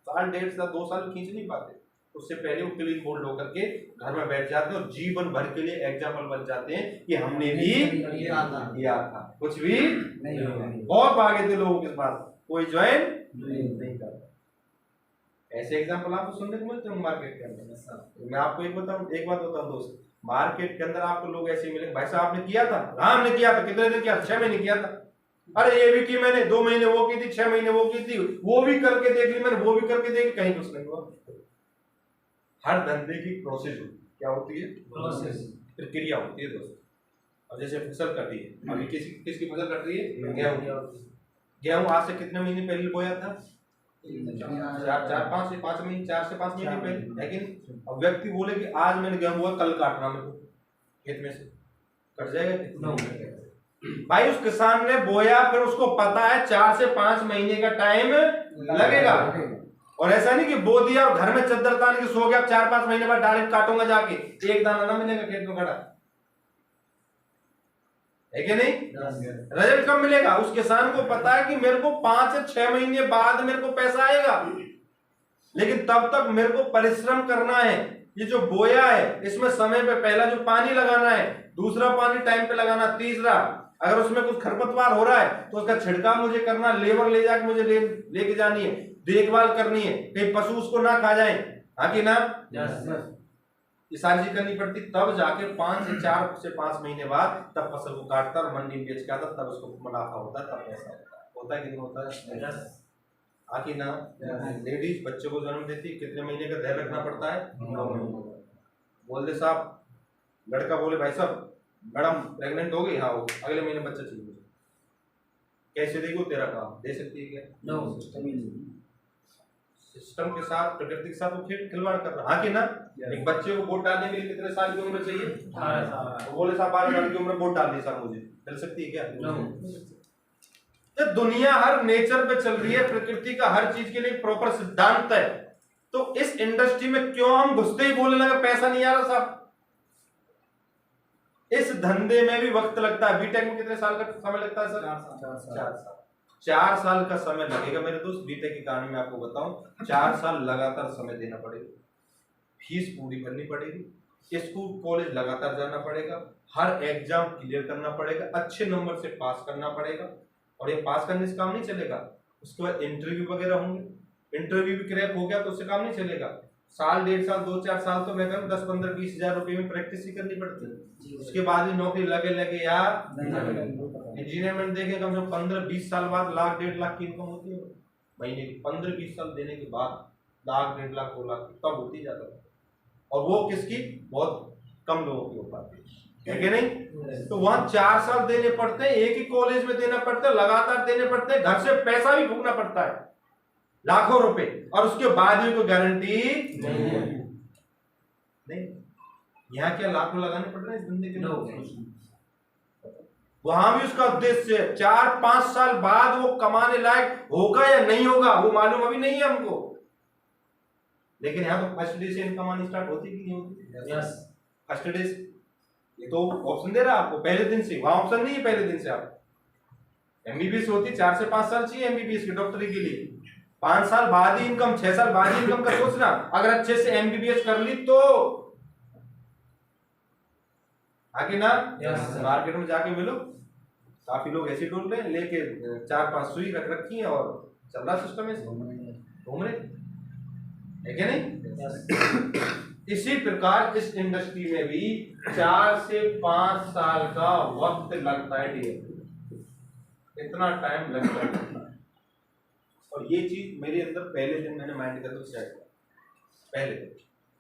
2 साल खींच नहीं पाते। उससे पहले वो क्लीन बोल्ड होकर के घर में बैठ जाते हैं और जीवन भर के लिए एग्जाम्पल बन जाते हैं कि हमने भी किया था, कुछ भी नहीं। बहुत भागे थे लोगों के पास, कोई ज्वाइन नहीं करता। ऐसे एग्जाम्पल आपको सुनने को मिलते हैं मार्केट के अंदर। मैं आपको एक बात बताऊं दोस्त, मार्केट के अंदर आपको लोग ऐसे मिलेंगे, भाई साहब आपने किया था? हाँ हमने किया था। कितने दिन किया? 6 महीने किया था। अरे ये भी की मैंने, 2 महीने वो की थी, 6 महीने वो की थी, वो भी करके देख ली मैंने, वो भी करके देख, कहीं कुछ नहीं हुआ। हर धंधे की प्रोसेस होती है। क्या होती है? प्रोसेस, प्रक्रिया होती है दोस्त। अब जैसे फसल कटी है, अभी किसकी फसल कट रही है? गेहूं आज से कितने महीने पहले बोया था? 4 से 5 महीने पहले। लेकिन अब व्यक्ति बोले कि आज मैंने गेहूं बोया, कल काटना मेरे को खेत में से, कट जाएगा? भाई उस किसान ने बोया, फिर उसको पता है 4 से 5 महीने का टाइम लगेगा। और ऐसा नहीं कि बो दिया और घर में चद्दर तान के सो गया, 4-5 महीने बाद डायरेक्ट काटूंगा जाके, एक दाना ना मिलेगा खेत में खड़ा, है कि नहीं? रिजल्ट कब मिलेगा? उस किसान को पता है कि मेरे को 5 से 6 महीने बाद मेरे को पैसा आएगा, लेकिन तब तक मेरे को परिश्रम करना है। ये जो बोया है इसमें समय पे पहला जो पानी लगाना है, दूसरा पानी टाइम पे लगाना, तीसरा अगर उसमें कुछ खरपतवार हो रहा है तो उसका छिड़काव मुझे करना, लेबर ले जाके मुझे लेके जानी है, देखभाल करनी है, कहीं पशु उसको ना खा जाए, हाँ कि ना? ये सारी चीज करनी पड़ती, तब जाके 4 से 5 महीने बाद तब फसल को काटता और मंडी में बेच के आता, तब उसको मुनाफा होता है, तब पैसा होता है कि नहीं होता है? हाँ कि ना? लेडीज बच्चे को जन्म देती, कितने महीने का ध्यान रखना पड़ता है? 9 महीने। बोल दे साहब, लड़का बोले भाई साहब मैडम प्रेग्नेंट हो गई, हाँ हो, अगले महीने बच्चा चाहिए मुझे, कैसे देगी वो तेरा काम? दे सकती है क्या? सिस्टम के साथ, प्रकृति के साथ वो खिलवाड़ कर रहा, हाँ कि ना? एक बच्चे को वोट डालने के लिए कितने साल की उम्र चाहिए? 18 साल। तो बोले साहब 12 साल की उम्र वोट डाल दी साहब, मुझे चल सकती है क्या? तो दुनिया हर नेचर पे चल रही है, प्रकृति का हर चीज के लिए प्रॉपर सिद्धांत है। तो इस इंडस्ट्री में क्यों हम घुसते ही बोलने लगे पैसा नहीं आ रहा साहब? इस धंधे में भी वक्त लगता है। बीटेक में कितने साल का समय लगता है सर? 4 साल। 4 साल का समय लगेगा मेरे दोस्त। बीटेक की कहानी में आपको बताऊं, 4 साल लगातार समय देना पड़ेगा, फीस पूरी करनी पड़ेगी, स्कूल कॉलेज लगातार जाना पड़ेगा, हर एग्जाम क्लियर करना पड़ेगा, अच्छे नंबर से पास करना पड़ेगा। और ये पास करने से काम नहीं चलेगा, उसके बाद इंटरव्यू वगैरह होंगे, इंटरव्यू भी क्रैक हो गया तो उससे काम नहीं चलेगा, साल 1.5 साल 2-4 साल तो मैं कहूँ 10-15-20 हजार रुपए में प्रैक्टिस ही करनी पड़ती है। उसके बाद ही नौकरी लगे या इंजीनियर में देखें कम से कम 15-20 साल बाद लाख 1.5 लाख की इनकम होती है महीने की। 15-20 साल देने के बाद लाख 1.5 लाख 2 लाख तब होती जाता है, और वो किसकी बहुत कम लोगों की हो पाती है कि नहीं। तो वहां 4 साल देने पड़ते हैं, एक ही कॉलेज में देना पड़ता है, लगातार देने पड़ते हैं, घर से पैसा भी फूकना पड़ता है लाखों रुपए, और उसके बाद भी कोई गारंटी नहीं। यहाँ क्या लाखों लगाने पड़ रहे हैं इस बंदे के लिए? वहां भी उसका उद्देश्य 4-5 साल बाद वो कमाने लायक होगा या नहीं होगा वो मालूम अभी नहीं है हमको, लेकिन यहाँ तो फर्स्ट डे से इनकम आनी स्टार्ट होती कि नहीं होती? फर्स्ट डे से ये तो ऑप्शन दे रहा है आपको पहले दिन से, वहां ऑप्शन नहीं है पहले दिन से। आप एमबीबीएस होती 4 से 5 साल चाहिए एमबीबीएस की डॉक्टरी के लिए, 5 साल बाद ही इनकम, 6 साल बाद ही इनकम का सोचना। अगर अच्छे से एमबीबीएस कर ली तो आगे ना मार्केट में जाके मिलो, काफी लोग ऐसे डोल रहे हैं, लेके 4-5 सुई रख रखी है और चल रहा सिस्टम है, घूम रहे है क्या नहीं? इसी प्रकार इस इंडस्ट्री में भी 4 से 5 साल का वक्त लगता है, इतना टाइम लगता है। और ये चीज मेरे अंदर पहले दिन मैंने माइंड कर दो सेट किया, पहले दिन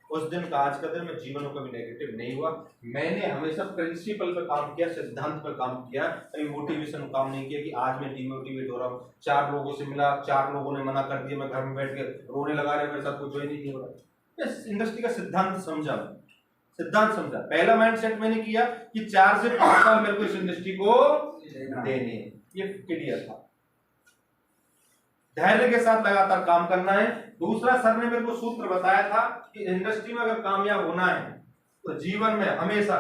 उस दिन का आज का दिन मैं जीवन में कभी नेगेटिव नहीं हुआ। मैंने हमेशा प्रिंसिपल पर काम किया, सिद्धांत पर काम किया, कभी मोटिवेशन काम नहीं किया कि आज मैं डिमोटिवेट हो रहा हूँ, 4 लोगों से मिला, 4 लोगों ने मना कर दिया, मैं घर में बैठ के रोने लगा रहे, मेरे साथ कुछ नहीं हो रहा। इस इंडस्ट्री का सिद्धांत समझा, पहला माइंडसेट मैंने किया कि 4 से 5 साल मेरे को इस इंडस्ट्री को देने, ये क्लियर था। धैर्य के साथ लगातार काम करना है। दूसरा, सर ने मेरे को सूत्र बताया था कि इंडस्ट्री में अगर कामयाब होना है तो जीवन में हमेशा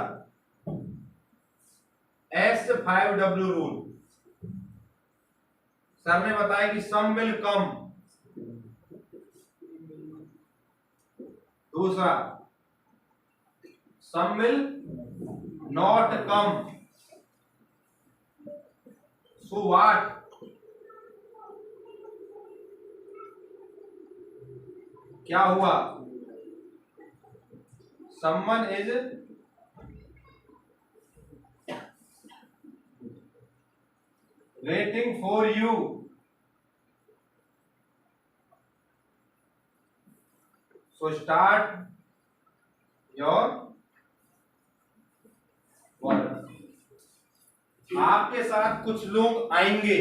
S5W रूल, सर ने बताया कि सम विल कम। दूसरा, some will not come, so what? क्या हुआ? someone is waiting for you, so start your work। आपके साथ कुछ लोग आएंगे,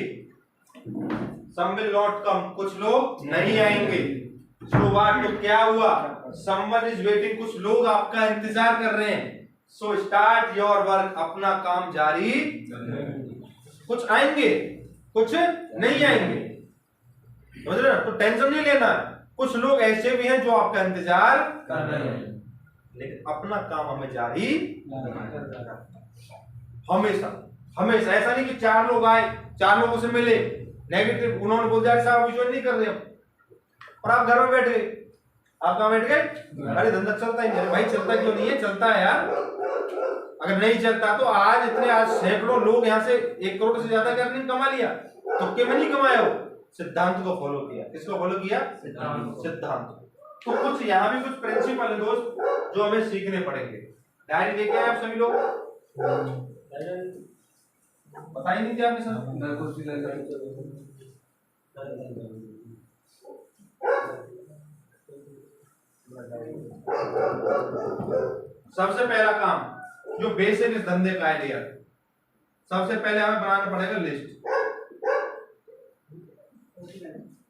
some will not come, कुछ लोग नहीं आएंगे, so what? तो क्या हुआ? someone is waiting, कुछ लोग आपका इंतजार कर रहे हैं, so start your work, अपना काम जारी। कुछ आएंगे कुछ नहीं आएंगे, समझ रहे हो? तो टेंशन नहीं लेना, कुछ लोग ऐसे भी हैं जो आपका इंतजार कर रहे हैं, लेकिन अपना काम हमें जारी हमेशा। हमेशा ऐसा नहीं कि 4 लोग आए, 4 लोगों से मिले, नेगेटिव, उन्होंने बोल दिया साहब विश्वास नहीं कर रहे हम, और आप घर में बैठ गए। आप कहाँ बैठ गए? अरे धंधा चलता ही नहीं। भाई चलता क्यों नहीं है? चलता है यार। अगर नहीं चलता तो आज इतने, आज सैकड़ों लोग यहाँ से 1 करोड़ से ज्यादा का अर्निंग कमा लिया, तुक्के में नहीं कमाया, वो सिद्धांत को फॉलो किया। किसको फॉलो किया? सिद्धांत। तो कुछ यहाँ भी कुछ प्रिंसिपल है दोस्त जो हमें सीखने पड़ेंगे। डायरी लेके आए आप सभी लोग? पता ही नहीं थे आपने सर? सबसे पहला काम जो बेसिक इस धंधे का आइडिया, सबसे पहले हमें बनाना पड़ेगा लिस्ट।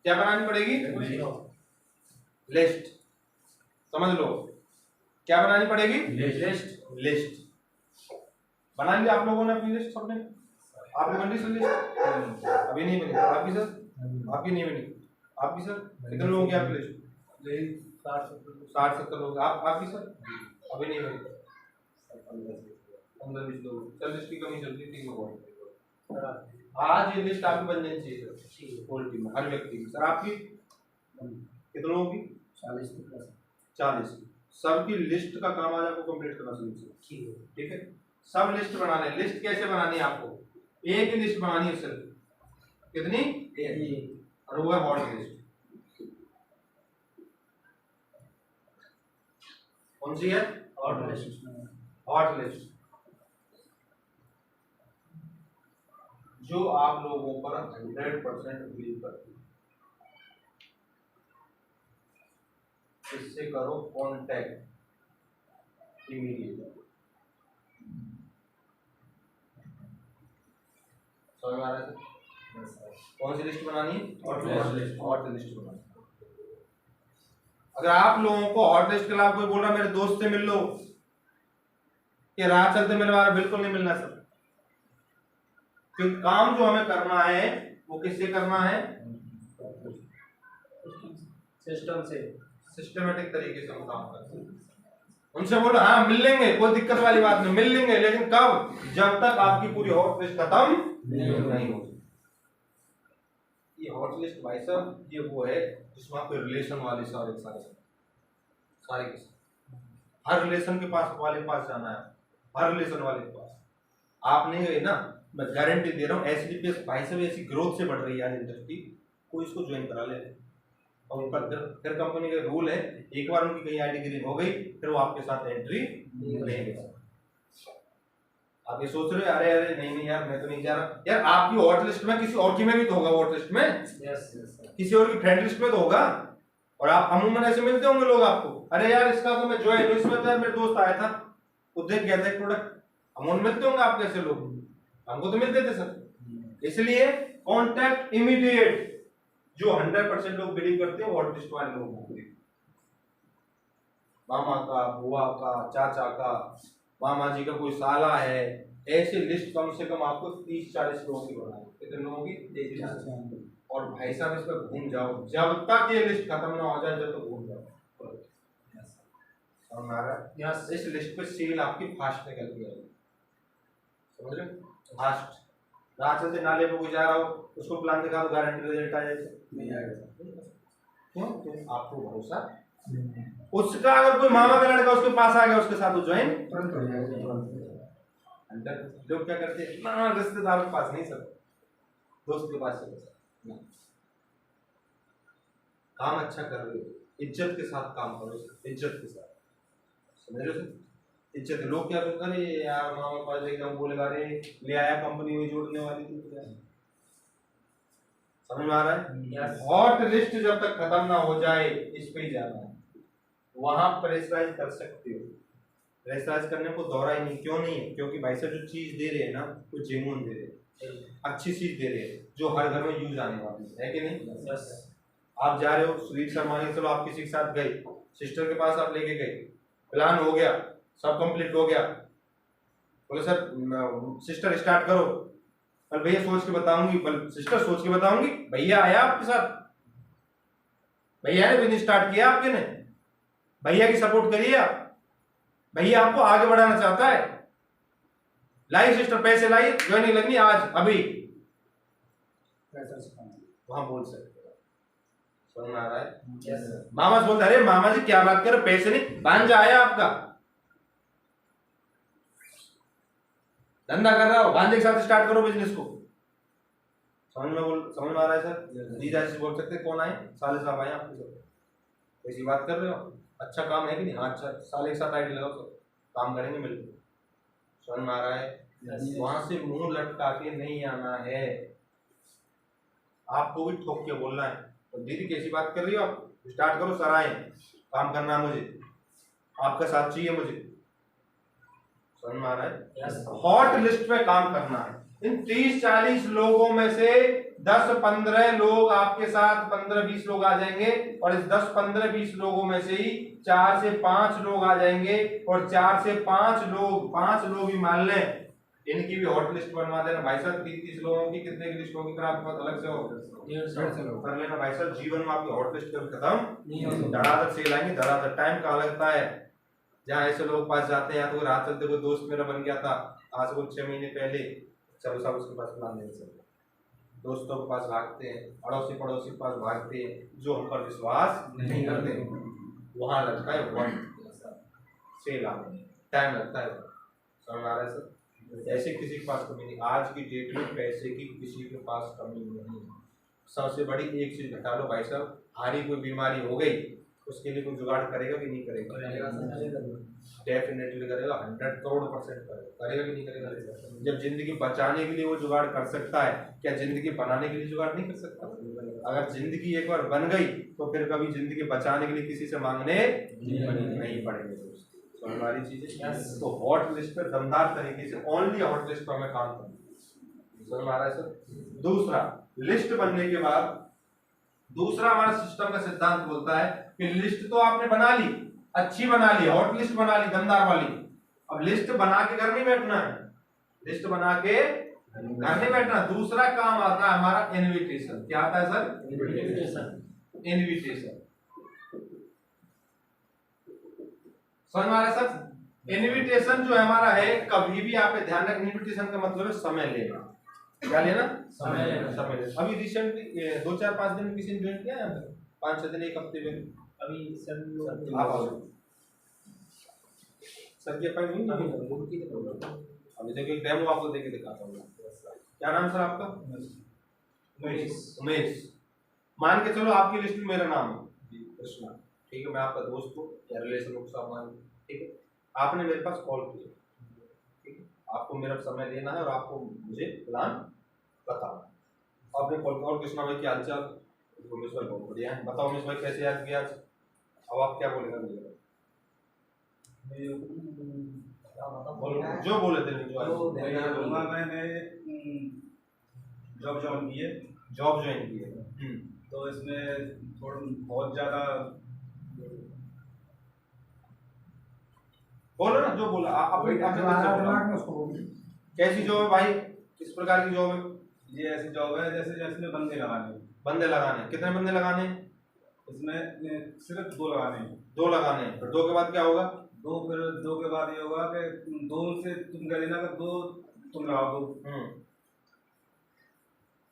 क्या बनानी पड़ेगी? लिस्ट। समझ लो, क्या बनानी पड़ेगी? लिस्ट बना लिया आप लोगों ने अपनी लिस्ट? सबने आपने बनी सर लिस्ट? अभी नहीं बनी। आपकी सर? आपकी नहीं बनी। आपकी सर? कितने लोगों की आपकी लिस्ट? 60-70 लोग। आपकी सर? अभी नहीं बनी। 15-20 लोग। सर लिस्ट की कमी चल रही थी, 3 लोगों। आज ये लिस्ट आपकी बन जानी चाहिए सर, होल टीम में, हर व्यक्ति की। सर आपकी कितने लोगों की? 40। सबकी लिस्ट का काम आज आपको कंप्लीट करना चाहिए। ठीक है, सब लिस्ट बनाना है। लिस्ट कैसे बनानी है आपको? एक ही लिस्ट बनानी है सिर्फ। कितनी? और वो है हॉट लिस्ट। कौन सी है? Hot list. हॉट लिस्ट, जो आप लोगों पर 100% बिलीव करती है, इससे करो कॉन्टैक्ट इमीडिएट। समझ में आ रहा है? कौन सी लिस्ट बनानी है? Hot list. हॉट लिस्ट बनानी। अगर आप लोगों को हॉट लिस्ट के अलावा कोई बोल रहा है मेरे दोस्त से मिल लो, कि राह चलते मिलवा रहा, बिल्कुल नहीं मिलना सर। क्योंकि काम जो हमें करना है वो किससे करना है? सिस्टम से, सिस्टमेटिक तरीके से हम काम करते हैं। उनसे बोलो हाँ मिल लेंगे, कोई दिक्कत वाली बात नहीं, मिल लेंगे, लेकिन कब? जब तक आपकी पूरी हॉट लिस्ट खत्म नहीं हो। ये हॉट लिस्ट भाई साहब ये वो है जिसमें आपके रिलेशन वाले सारे के हर रिलेशन के पास वाले के पास जाना है, हर रिलेशन वाले के पास। आप नहीं गए ना, मैं गारंटी दे रहा हूँ एसडीपीएस भाई साहब ऐसी ग्रोथ से बढ़ रही है इंडस्ट्री, कोई इसको ज्वाइन करा ले। और उनका फिर कंपनी का रूल है, एक बार उनकी कहीं आईडी ग्रीन हो गई फिर वो आपके साथ एंट्री नहीं ले सकते। आप ये सोच रहे हो अरे अरे नहीं यार मैं तो नहीं जा रहा यार, आपकी हॉट लिस्ट में किसी और की में भी तो होगा, हॉट लिस्ट में किसी और की फ्रेंड लिस्ट में तो होगा। और आप अमूमन ऐसे मिलते होंगे लोग आपको, अरे यार इसका तो मैं ज्वाइन हूं, इसमें तो यार मेरे दोस्त आया था वो देख गया था एक प्रोडक्ट। अमूमन मिलते होंगे आप कैसे लोग, हमको तो मिलते थे सर। इसलिए कॉन्टैक्ट इमीडिएट, जो 100% लोग बिलीव करते हैं हॉट लिस्ट वाले लोग होंगे। मामा का, बुआ का, चाचा का, मामा जी का कोई साला है, ऐसी लिस्ट कम से कम आपको 30-40 लोगों की बनानी। कितने लोगों की? और भाई साहब इस पर घूम जाओ जब तक ये लिस्ट खत्म ना हो जाए, जब तक घूम जाओ। समझ आ रहा है? यस। इस लिस्ट पे सेल आपकी फास्ट निकलती है, समझ रहे? फास्ट। राह चलते नाले पे कोई जा रहा हो उसको प्लान दिखा दो, गारंटी रिजल्ट आ जाएगा। नहीं आएगा। क्यों? आपको भरोसा उसका, अगर कोई मामा का लड़का उसके पास आ गया उसके साथ वो ज्वाइन तुरंत हो जाएगा। अंदर लोग क्या करते हैं ना, रिश्तेदारों के पास नहीं सर, दोस्त के पास चलो सर। काम अच्छा कर रहे हो, इज्जत के साथ काम करो, इज्जत के साथ, समझ रहे हो? इज्जत। लोग क्या करते हैं यार मामा के पास एकदम बोलेगा अरे ले आया कंपनी में जोड़ने वाली थी, समझ में आ रहा है? हॉट लिस्ट जब तक खत्म ना हो जाए इस पे ही जाना है। वहां प्रेशराइज कर सकते हो, प्रेशराइज करने को दौरा ही नहीं। क्यों नहीं है? क्योंकि भाई साहब जो चीज दे रहे हैं ना वो जेन्युइन दे रहे हैं, अच्छी चीज दे रहे हैं जो हर घर में यूज आने वाली है कि नहीं? yes. आप जा रहे हो स्वीट शर्माने, चलो आप किसी के साथ गए, सिस्टर के पास आप लेके गए, प्लान हो गया, सब कंप्लीट हो गया, बोले सर सिस्टर स्टार्ट करो, पर भैया सोच के बताऊंगी, सिस्टर सोच के बताऊंगी। भैया आया आपके साथ, भैया ने बिजनेस स्टार्ट किया आपके ने, भैया की सपोर्ट करिए आप, भैया आपको आगे बढ़ाना चाहता है, लाइए सिस्टर पैसे लाइए, ज्वाइनिंग लगनी आज अभी, वहां बोल सकते हो। समझ में आ रहा है? yes. मामा से बोलते अरे मामा जी क्या बात कर, पैसे नहीं, भांजा आया आपका, धंधा कर रहा हो, भांजे के साथ स्टार्ट करो बिजनेस को। समझ में आ रहा है सर? जीजा जी बोल सकते कौन आए, साले साहब आए आपके साथ, ऐसी बात कर रहे हो, अच्छा काम है कि नहीं? हाँ अच्छा, साले के साथ आईडी लगाओ, सब काम करेंगे मिलकर। समझ में आ रहा है? वहां से मुंह लटका के नहीं आना है, आपको भी ठोक के बोलना है। तो दीदी कैसी बात कर रही हो आप, स्टार्ट करो सर, आए काम करना है, मुझे आपका साथ चाहिए मुझे। समझ में आ रहा है? हॉट लिस्ट पे काम करना है। इन 30-40 लोगों में से 10-15 लोग आपके साथ, 15-20 लोग आ जाएंगे, और इस 10-15-20 लोगों में से ही 4 से 5 लोग आ जाएंगे, और 4 से 5 लोग ही मान लें, इनकी भी हॉट लिस्ट बनवा देना भाई साहब। 30 लोगों की कितने की लिस्ट होगी फिर आपके पास अलग से हो, 150 कर लेना भाई साहब। जीवन में आपकी हॉट लिस्ट कभी खत्म नहीं होगी, धड़ाधड़ सेल आएंगे, धड़ाधड़। टाइम कहाँ लगता है, जहाँ ऐसे लोग पास जाते हैं, या तो रात चलते कोई दोस्त मेरा बन गया था आज से कुछ 6 महीने पहले, चलो सब उसके पास प्लान नहीं चलता, दोस्तों के पास भागते हैं, अड़ोसी पड़ोसी के पास भागते हैं, जो हम पर विश्वास नहीं करते, वहां लगता है वक्त सेल आने टाइम लगता है। समझ आ रहा है सर? ऐसे किसी के पास कमी नहीं, आज की डेट में पैसे की किसी के पास कमी नहीं। सबसे बड़ी एक चीज घटा लो भाई साहब, हारी कोई बीमारी हो गई उसके लिए कोई जुगाड़ करेगा कि नहीं करेगा? डेफिनेटली करेगा, 100 करोड़% करेगा कि नहीं करेगा? जब जिंदगी बचाने के लिए वो जुगाड़ कर सकता है, क्या जिंदगी बनाने के लिए जुगाड़ नहीं कर सकता? अगर जिंदगी एक बार बन गई तो फिर कभी जिंदगी बचाने के लिए किसी से मांगने नहीं पड़ेंगे दोस्त। तो हमारी चीजें तो हॉट लिस्ट पे दमदार तरीके से ओनली हॉट लिस्ट पर हमें काम करना सर हमारा सर। दूसरा, लिस्ट बनने के बाद दूसरा हमारा सिस्टम का सिद्धांत बोलता है कि लिस्ट तो आपने बना ली, अच्छी बना ली, हॉट लिस्ट बना ली दमदार वाली, अब लिस्ट बना के घर नहीं बैठना है, लिस्ट बना के घर नहीं बैठना। दूसरा काम आता है हमारा इनविटेशन। क्या आता है सर? इनविटेशन। समझ में आ रहा है सर? इनविटेशन जो हमारा है, कभी भी आप ध्यान रखें, इनविटेशन का मतलब है समय लेना। क्या लेना? समय लेना। अभी रिसेंटली 2-4-5 दिन किसी ने ज्वाइन किया है? 5-6 दिन, एक हफ्ते में अभी सर आप आओ सर की अपॉइंटमेंट अभी देखिए डेमो आपको देके दिखाता हूँ। क्या नाम सर आपका? उमेश। मान के चलो आपकी लिस्ट में मेरा नाम है कृष्णा, ठीक है, मैं आपका दोस्त हूँ या रिलेशन को सब मान, ठीक है, आपने मेरे पास कॉल किया, ठीक है, आपको मेरा समय लेना है और आपको मुझे प्लान बताना। आपने कॉल किया, कृष्णा भाई क्या हालचाल? उमेश भाई बहुत बढ़िया है, बताओ उमेश भाई कैसे याद किया आज? अब आप क्या बोलेगा मुझे? जो बोले थे मैंने जॉब ज्वाइन की है। जॉब ज्वाइन की है, तो इसमें थोड़ा बहुत ज़्यादा बोलो ना जो बोला आप कैसी जॉब है भाई? किस प्रकार की जॉब है? ये ऐसी जॉब है जैसे इसमें बंदे लगाने। बंदे लगाने? कितने बंदे लगाने? इसमें सिर्फ 2 लगाने हैं। 2 लगाने हैं। फिर 2 के बाद क्या होगा? फिर 2 के बाद ये होगा कि 2 से तुम कह देना कि 2 तुम लगाओ 2।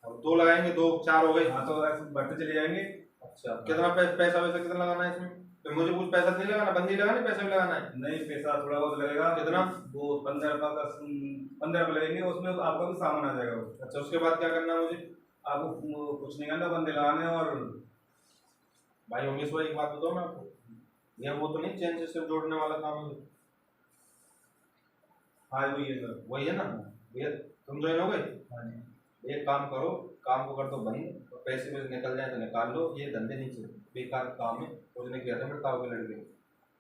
अब 2 लगाएंगे, 2 4 हो गए। हाँ, तो ऐसे बढ़ते चले जाएंगे। अच्छा, कितना पैसा वैसा कितना लगाना है इसमें? तो मुझे कुछ पैसा नहीं लगाना, बंदी लगानी, पैसा भी लगाना है? नहीं, पैसा थोड़ा बहुत लगेगा। कितना? वो 15 रुपये का 15 रुपये लगेंगे, उसमें आपका भी सामान आ जाएगा। अच्छा, उसके बाद क्या करना है मुझे? आपको कुछ नहीं करना, बंदे लगाने। और भाई उमेश भाई एक बात बताओ मैं आपको, ये वो तो नहीं चेन से सिर्फ जोड़ने वाला काम है? हाँ, वही है सर। वही है ना भैया? तुम ज्वाइन हो गए? एक काम करो, काम को कर दो बंद, पैसे में निकल जाए तो निकाल लो, ये धंधे नहीं चलते, बेकार काम है। उसने किया था मेरे ताऊ के लड़के,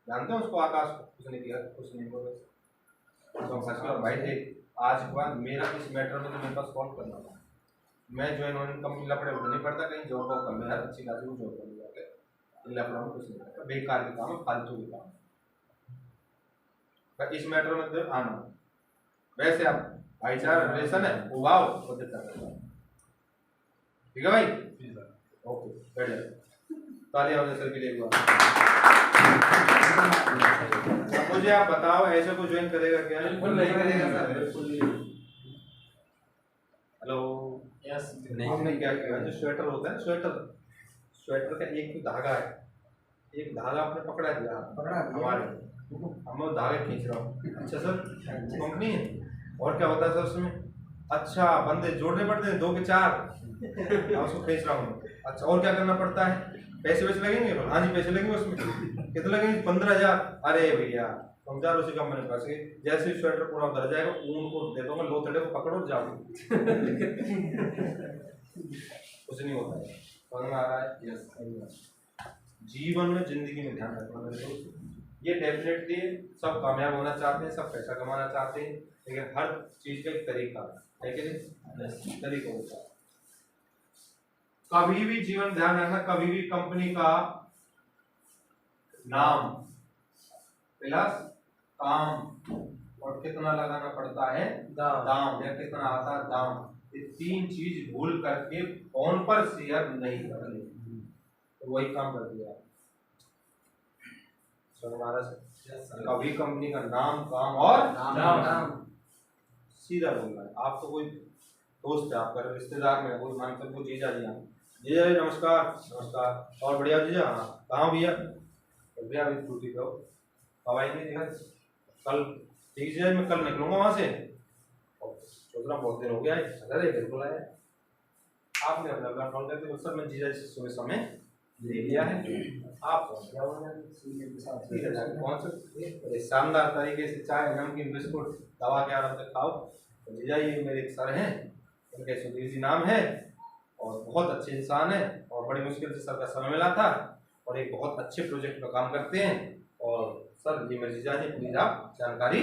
जानते हो उसको, आकाश को? उसने किया, कुछ नहीं हुआ तो फंस गया भाई। देख, आज के बाद मेरा इस मैटर में तो मेरे पास कॉल करना था, मैं ज्वाइन होने कंपनी लपड़े उठा नहीं पड़ता, कहीं जॉब वॉब कर लो यार, अच्छी खासी जॉब कर जाके, लपड़ा में कुछ नहीं करता, बेकार के काम है, फालतू के काम है। इस मैटर में तो आना, वैसे आप भाईचारा रिलेशन है, उगाओ तो दिक्कत है। ठीक है भाई? ओके, बढ़िया, तालियां होने सर के लिए। मुझे आप बताओ, ऐसे को ज्वाइन करेगा क्या? बिल्कुल नहीं करेगा सर, बिल्कुल नहीं। हेलो, यस, हमने क्या किया, जो स्वेटर होता है, स्वेटर का एक धागा है, एक धागा आपने पकड़ा दिया हमारे, हम वो धागे खींच रहा हूँ। अच्छा सर, कंपनी है, और क्या होता है सर उसमें? अच्छा, बंदे जोड़ने पड़ते हैं 2 के 4, उसको खींच रहा हूँ। अच्छा, और क्या करना पड़ता है? पैसे वैसे लगेंगे? हाँ जी, पैसे लगेंगे। उसमें कितने लगेंगे? 15,000। अरे भैया समझा, उसी कंपनी पास गए, जैसे स्वेटर पूरा उतर जाएगा, ऊन को दे दूंगा, लोथड़े को पकड़ो जाओ। कुछ नहीं होता है, समझ में आ रहा है? यस। जीवन में, जिंदगी में ध्यान रखना मेरे दोस्त, ये डेफिनेटली सब कामयाब होना चाहते हैं, सब पैसा कमाना चाहते हैं, लेकिन हर चीज का एक तरीका है कि नहीं? तरीका होता है। कभी भी जीवन ध्यान रखना, कभी भी कंपनी का नाम प्लस काम और कितना लगाना पड़ता है दाम, या कितना आता है दाम, ये 3 चीज भूल करके फोन पर शेयर नहीं करनी। तो वही काम कर दिया कभी कंपनी का नाम, काम और दाम। सीधा बोलना है। आपको कोई दोस्त है, आपका रिश्तेदार में कोई, मान कर जीजा जी, जीजा जी नमस्कार। नमस्कार, और बढ़िया जीजा? हाँ, कहाँ भैया? भैया अभी ड्यूटी पे हो, कब आएंगे? कल। ठीक है, मैं कल निकलूंगा वहाँ से, सोच रहा बहुत दिन हो गया है। अरे बिल्कुल आया, आपने अपना कॉल करके सर मैं जीजा जी सुबह समय ले लिया है आप कौन से शानदार तरीके से चाय नमकीन बिस्कुट दवा के आराम से खाओ। तो ले जाइए, मेरे एक सर हैं, उनके सुधीर जी नाम है और बहुत अच्छे इंसान है और बड़ी मुश्किल से सर का समय मिला था और एक बहुत अच्छे प्रोजेक्ट पर काम करते हैं। और सर ये मेरे जीजा जी, प्लीज आप जानकारी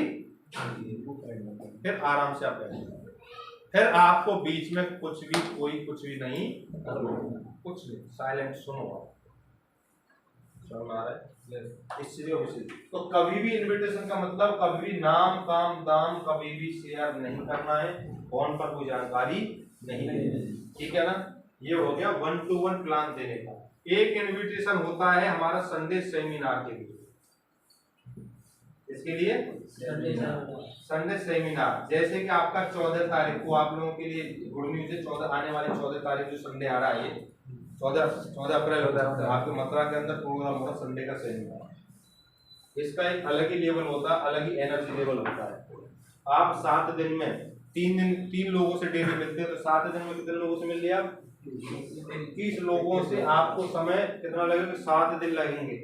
फिर आराम से आप बैठिए। फिर आपको बीच में कुछ भी कोई कुछ भी नहीं करना, कुछ नहीं, साइलेंट सुनो आप। समझ आ रहा है इस चीज को विषय। तो कभी भी इनविटेशन का मतलब कभी भी नाम काम दाम कभी भी शेयर नहीं करना है, फोन पर कोई जानकारी नहीं देनी, ठीक है ना। ये हो गया 1-to-1 प्लान देने का। एक इनविटेशन होता है हमारा संडे सेमिनार के लिए, इसके लिए संडे सेमिनार। जैसे कि आपका 14 तारीख को आप लोगों के लिए गुड न्यूज है, 14 आने वाले 14 तारीख जो संडे आ रहा है, 14 अप्रैल होता है आपके मथुरा के अंदर प्रोग्राम होगा संडे का सेमिनार। इसका एक अलग ही लेवल होता है, अलग ही एनर्जी लेवल होता है। आप 7 दिन में 3 लोगों से डेली मिलते हैं, तो 7 दिन में कितने लोगों से मिल लिया? 30 लोगों से। आपको समय कितना लगेगा? 7 दिन लगेंगे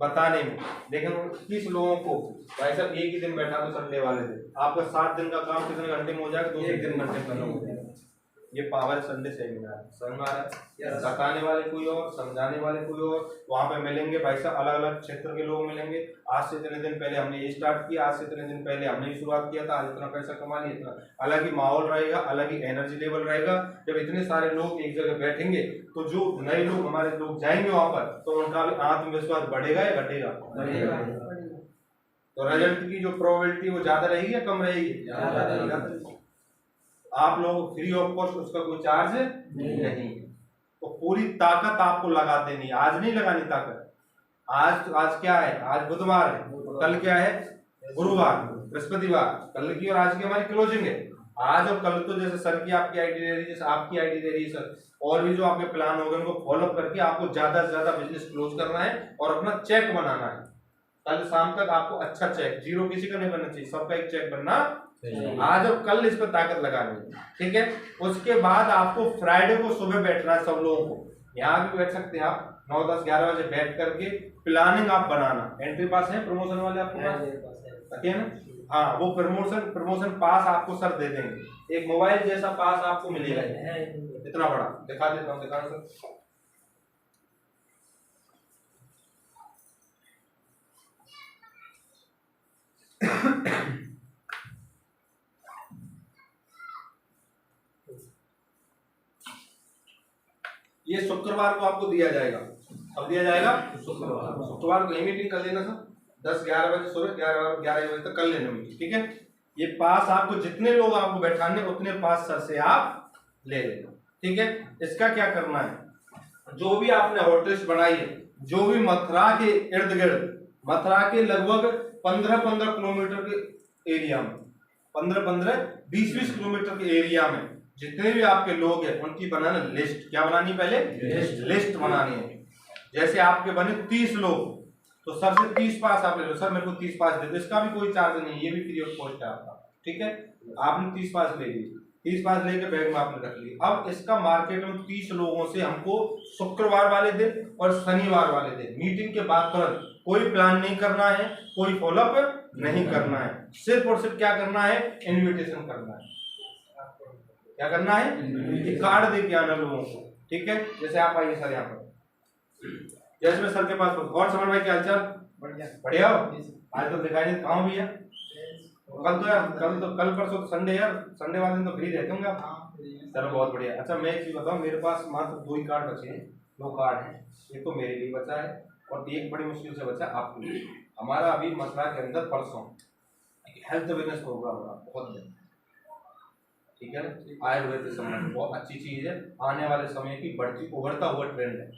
बताने में, लेकिन 30 लोगों को भाई साहब एक ही दिन बैठा तो संडे वाले दिन आपका 7 दिन का काम कितने घंटे में हो जाएगा? 2 से 3 घंटे में खत्म हो जाएगा। ये पावर संडे सेमिनार। समझ में आ रहा है? बताने वाले कोई और, समझाने वाले कोई और। वहाँ पे मिलेंगे भाई साहब, अलग अलग क्षेत्र के लोग मिलेंगे। आज से इतने दिन पहले हमने ये स्टार्ट किया, आज से इतने दिन पहले हमने ये शुरुआत किया था, आज इतना पैसा कमा लिया, इतना अलग ही माहौल रहेगा, अलग ही एनर्जी लेवल रहेगा। जब इतने सारे लोग एक जगह बैठेंगे तो जो नए लोग हमारे लोग जाएंगे वहां पर, तो उनका भी आत्मविश्वास बढ़ेगा या घटेगा? तो रिजल्ट की जो प्रोबेबिलिटी वो ज्यादा रहेगी या कम रहेगी? आप लोग फ्री ऑफ कॉस्ट, उसका कोई चार्ज नहीं। तो पूरी ताकत आपको लगा देनी, आज नहीं लगानी ताकत। आज क्या है? आज बुधवार है, कल क्या है? गुरुवार, बृहस्पतिवार, कल की और आज की हमारी क्लोजिंग है। आज और कल तो जैसे सर की आपकी आईडी रह रही है, जैसे आपकी आईडी रह रही है सर, और भी जो आपके प्लान हो गए उनको फॉलो करके आपको ज्यादा से ज्यादा बिजनेस क्लोज करना है और अपना चेक बनाना है। कल शाम तक आपको अच्छा चेक, जीरो किसी का नहीं बनना चाहिए, सबका एक चेक बनना। आज और कल इस पर ताकत लगानी है, ठीक है। उसके बाद आपको फ्राइडे को सुबह बैठना है सब लोगों को। यहाँ भी बैठ सकते हैं आप 9, 10, 11 बजे बैठ करके प्लानिंग आप बनाना। एंट्री पास है प्रमोशन वाले आपको पास है ना? हाँ, वो प्रमोशन पास आपको सर दे देंगे। एक मोबाइल जैसा पास आपको मिलेगा, इतना बड़ा। दिखा देता हूँ, दिखाना सर। ये शुक्रवार को आपको दिया जाएगा। अब दिया जाएगा शुक्रवार को। मीटिंग कर लेना सर, 10-11 बजे सुबह, 11 बजे तक कर लेना मीटिंग, ठीक है। ये पास आपको जितने लोग आपको बैठाने उतने पास सर से आप ले लेना, ठीक है। इसका क्या करना है? जो भी आपने हॉटलिस्ट बनाई है, जो भी मथुरा के इर्द गिर्द, मथुरा के लगभग 15-15 किलोमीटर के एरिया में, 15-20 किलोमीटर के एरिया में जितने भी आपके लोग हैं उनकी बनाना लिस्ट। क्या बनानी? पहले लिस्ट बनानी है। जैसे आपके बने 30 लोग, तो सर से 30 पास आप ले लो। सर मेरे को 30 पास दे दो, इसका भी कोई चार्ज नहीं, ये भी फ्री ऑफ कॉस्ट है आपका, ठीक है। आपने 30 पास ले ली, 30 पास लेके बैग में आपने रख ली। अब इसका मार्केट में 30 लोगों से हमको शुक्रवार वाले दिन और शनिवार वाले दिन मीटिंग के बाद तुरंत कोई प्लान नहीं करना है, कोई फॉलोअप नहीं करना है, सिर्फ और सिर्फ क्या करना है? इन्विटेशन करना है। क्या करना है? कार्ड दे के आना लोगों को, ठीक है। जैसे आप आइए सर यहाँ पर, जैसे मैं सर के पास। और समझ भाई क्या हालचाल? बढ़िया हो? आज तो दिखाई नहीं, कहाँ भैया? कल तो यार, कल परसों तो संडे यार, संडे वाले दिन तो फ्री रहते होंगे आप। चलो बहुत बढ़िया। अच्छा मैं एक चीज बताऊँ, मेरे पास मात्र 2 ही कार्ड बचे हैं, 2 कार्ड हैं। एक तो मेरे लिए बचा है और एक बड़ी मुश्किल से बचा आपके लिए। हमारा अभी मथुरा के अंदर परसों हेल्थ अवेयरनेस प्रोग्राम होगा, बहुत ठीक है। आयुर्वेद से संबंधित बहुत अच्छी चीज है, आने वाले समय की बढ़ती उभरता हुआ ट्रेंड है।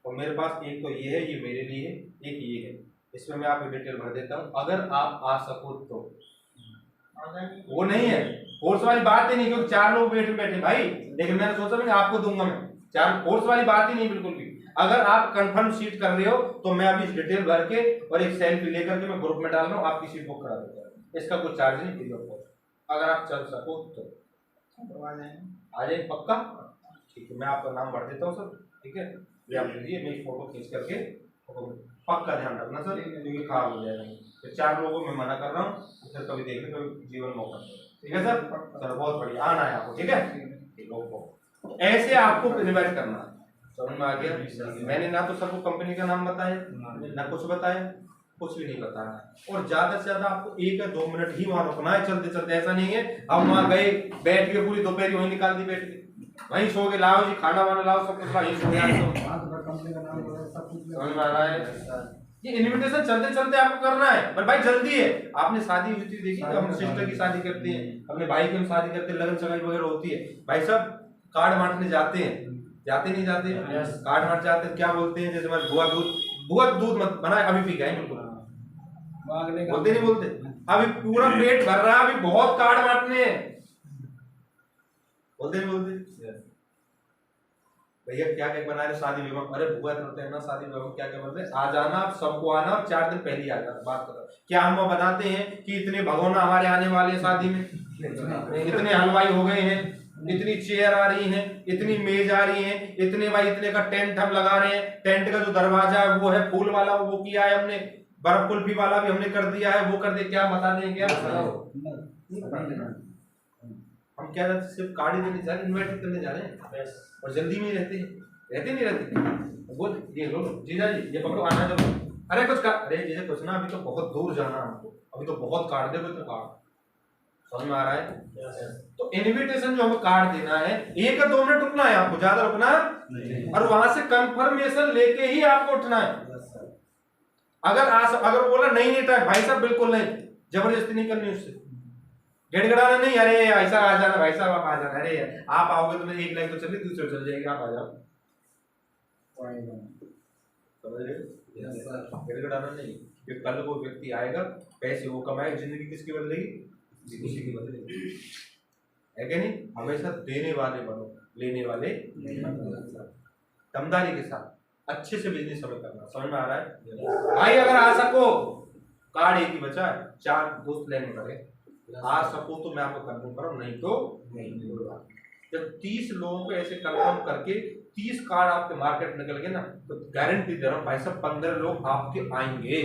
और मेरे पास एक तो ये है, ये मेरे लिए है, एक ये है। इसमें मैं आपको डिटेल भर देता हूँ, अगर आप आ सको तो। वो नहीं है फोर्स वाली बात ही नहीं, क्योंकि 4 लोग बैठे भाई, लेकिन मैंने सोचा मैं आपको दूंगा। मैं 4 फोर्स वाली बात ही नहीं बिल्कुल भी। अगर आप कंफर्म सीट कर रहे हो तो मैं अभी डिटेल भर के और एक सेल्फी लेकर के मैं ग्रुप में डाल रहा हूँ, आपकी सीट बुक करा देता हूँ। इसका कोई चार्ज नहीं, फ्री ऑफ कॉस्ट। अगर आप चल सको तो आ जाए पक्का, ठीक है। मैं आपका नाम भर देता हूँ सर, ठीक है। ये आप लीजिए, मैं फोटो खींच करके पक्का ध्यान रखना सर, क्योंकि खराब हो जाएगा। तो 4 लोगों को मैं मना कर रहा हूँ, फिर कभी देखने कभी जीवन मौका, ठीक है सर? सर बहुत बढ़िया, आना है आपको, ठीक है? ऐसे आपको इन्वेस्ट करना है, समझ में आ गया? मैंने ना तो सबको कंपनी का नाम बताया, ना कुछ बताया, कुछ भी नहीं बताया। और ज्यादा से ज्यादा आपको 1 या 2 मिनट ही वहां रुकना है चलते चलते। ऐसा नहीं है हम वहां गए बैठ के पूरी दोपहर वहीं निकाल दी, बैठ के वहीं सो के, लाओ जी खाना वाना लाओ, सब कुछ वहीं सो गया। समझ में आ रहा है? ये इनविटेशन चलते चलते आपको करना है, पर भाई जल्दी है। आपने शादी हुई थी देखी, तो हम सिस्टर की शादी करते हैं, अपने भाई की हम शादी करते हैं, लगन सगाई वगैरह होती है, भाई साहब कार्ड बांटने जाते हैं, जाते नहीं जाते? कार्ड बांट जाते हैं, क्या बोलते हैं? जैसे हमारे बुआ दूध मत बना, अभी पी गए बिल्कुल, बोलते नहीं बोलते? अभी पूरा पेट भर रहा है, अभी बहुत कार्ड बांटने हैं, बोलते नहीं बोलते? भैया क्या क्या बना रहे शादी विवाह? अरे बुआ करते हैं ना शादी विवाह, क्या क्या बोलते हैं? आ जाना, आप सबको आना, और 4 दिन पहले आ जाना, बात करो। क्या हम बताते हैं कि इतने भगोना हमारे आने वाले हैं शादी में, इतने हलवाई हो गए हैं, इतनी चेयर आ रही है, इतनी मेज आ रही है, इतने भाई इतने का टेंट हम लगा रहे हैं, टेंट का जो दरवाजा है वो है फूल वाला, वो किया है हमने, बर्फ कुल्फी वाला भी हमने कर दिया है, वो कर दे, क्या बता दें? क्या हम क्या रहते, सिर्फ कार्ड ही देने जा रहे हैं, इन्वाइट करने जा रहे हैं, और जल्दी में रहते हैं, रहते नहीं रहते? बोल ये लो जीजा जी, ये पकड़ो, आना जब, अरे कुछ का, अरे जीजा कुछ ना, अभी तो बहुत दूर जाना हमको, अभी तो बहुत कार्ड दे, तो कार्ड, समझ में आ रहा है? तो इनविटेशन जो हमें कार्ड देना है, 1 या 2 मिनट रुकना है आपको, ज्यादा रुकना नहीं, और वहां से कंफर्मेशन लेके ही आपको उठना है। अगर बोला नहीं टाइम, भाई साहब बिल्कुल नहीं, जबरदस्ती नहीं करनी उससे, गिड़गिड़ाना नहीं, अरे ऐसा आ जाना भाई साहब, आप आ जाना, अरे आप आओगे तो मैं 1 लाइन तो चल रही, दूसरे चल जाएगी, आप आ जाओ, समझ रहे? गिड़गिड़ाना नहीं, कि कल वो व्यक्ति आएगा, पैसे वो कमाएगा, जिंदगी किसकी बदलेगी? किसी की बदलेगी, है कि नहीं? हमेशा देने वाले बनो, लेने वाले दमदारी के साथ अच्छे से बिजनेस हमें करना, समझ में आ रहा है भाई? अगर आ सको, कार्ड एक ही बचा है, 4 दोस्त लेने पड़े, आ सको तो मैं आपको कंफर्म करूं, नहीं तो नहीं। जब 30 लोगों को ऐसे कंफर्म करके 30 कार्ड आपके मार्केट निकल गए ना, तो गारंटी दे रहा हूं भाई साहब 15 लोग आपके आएंगे,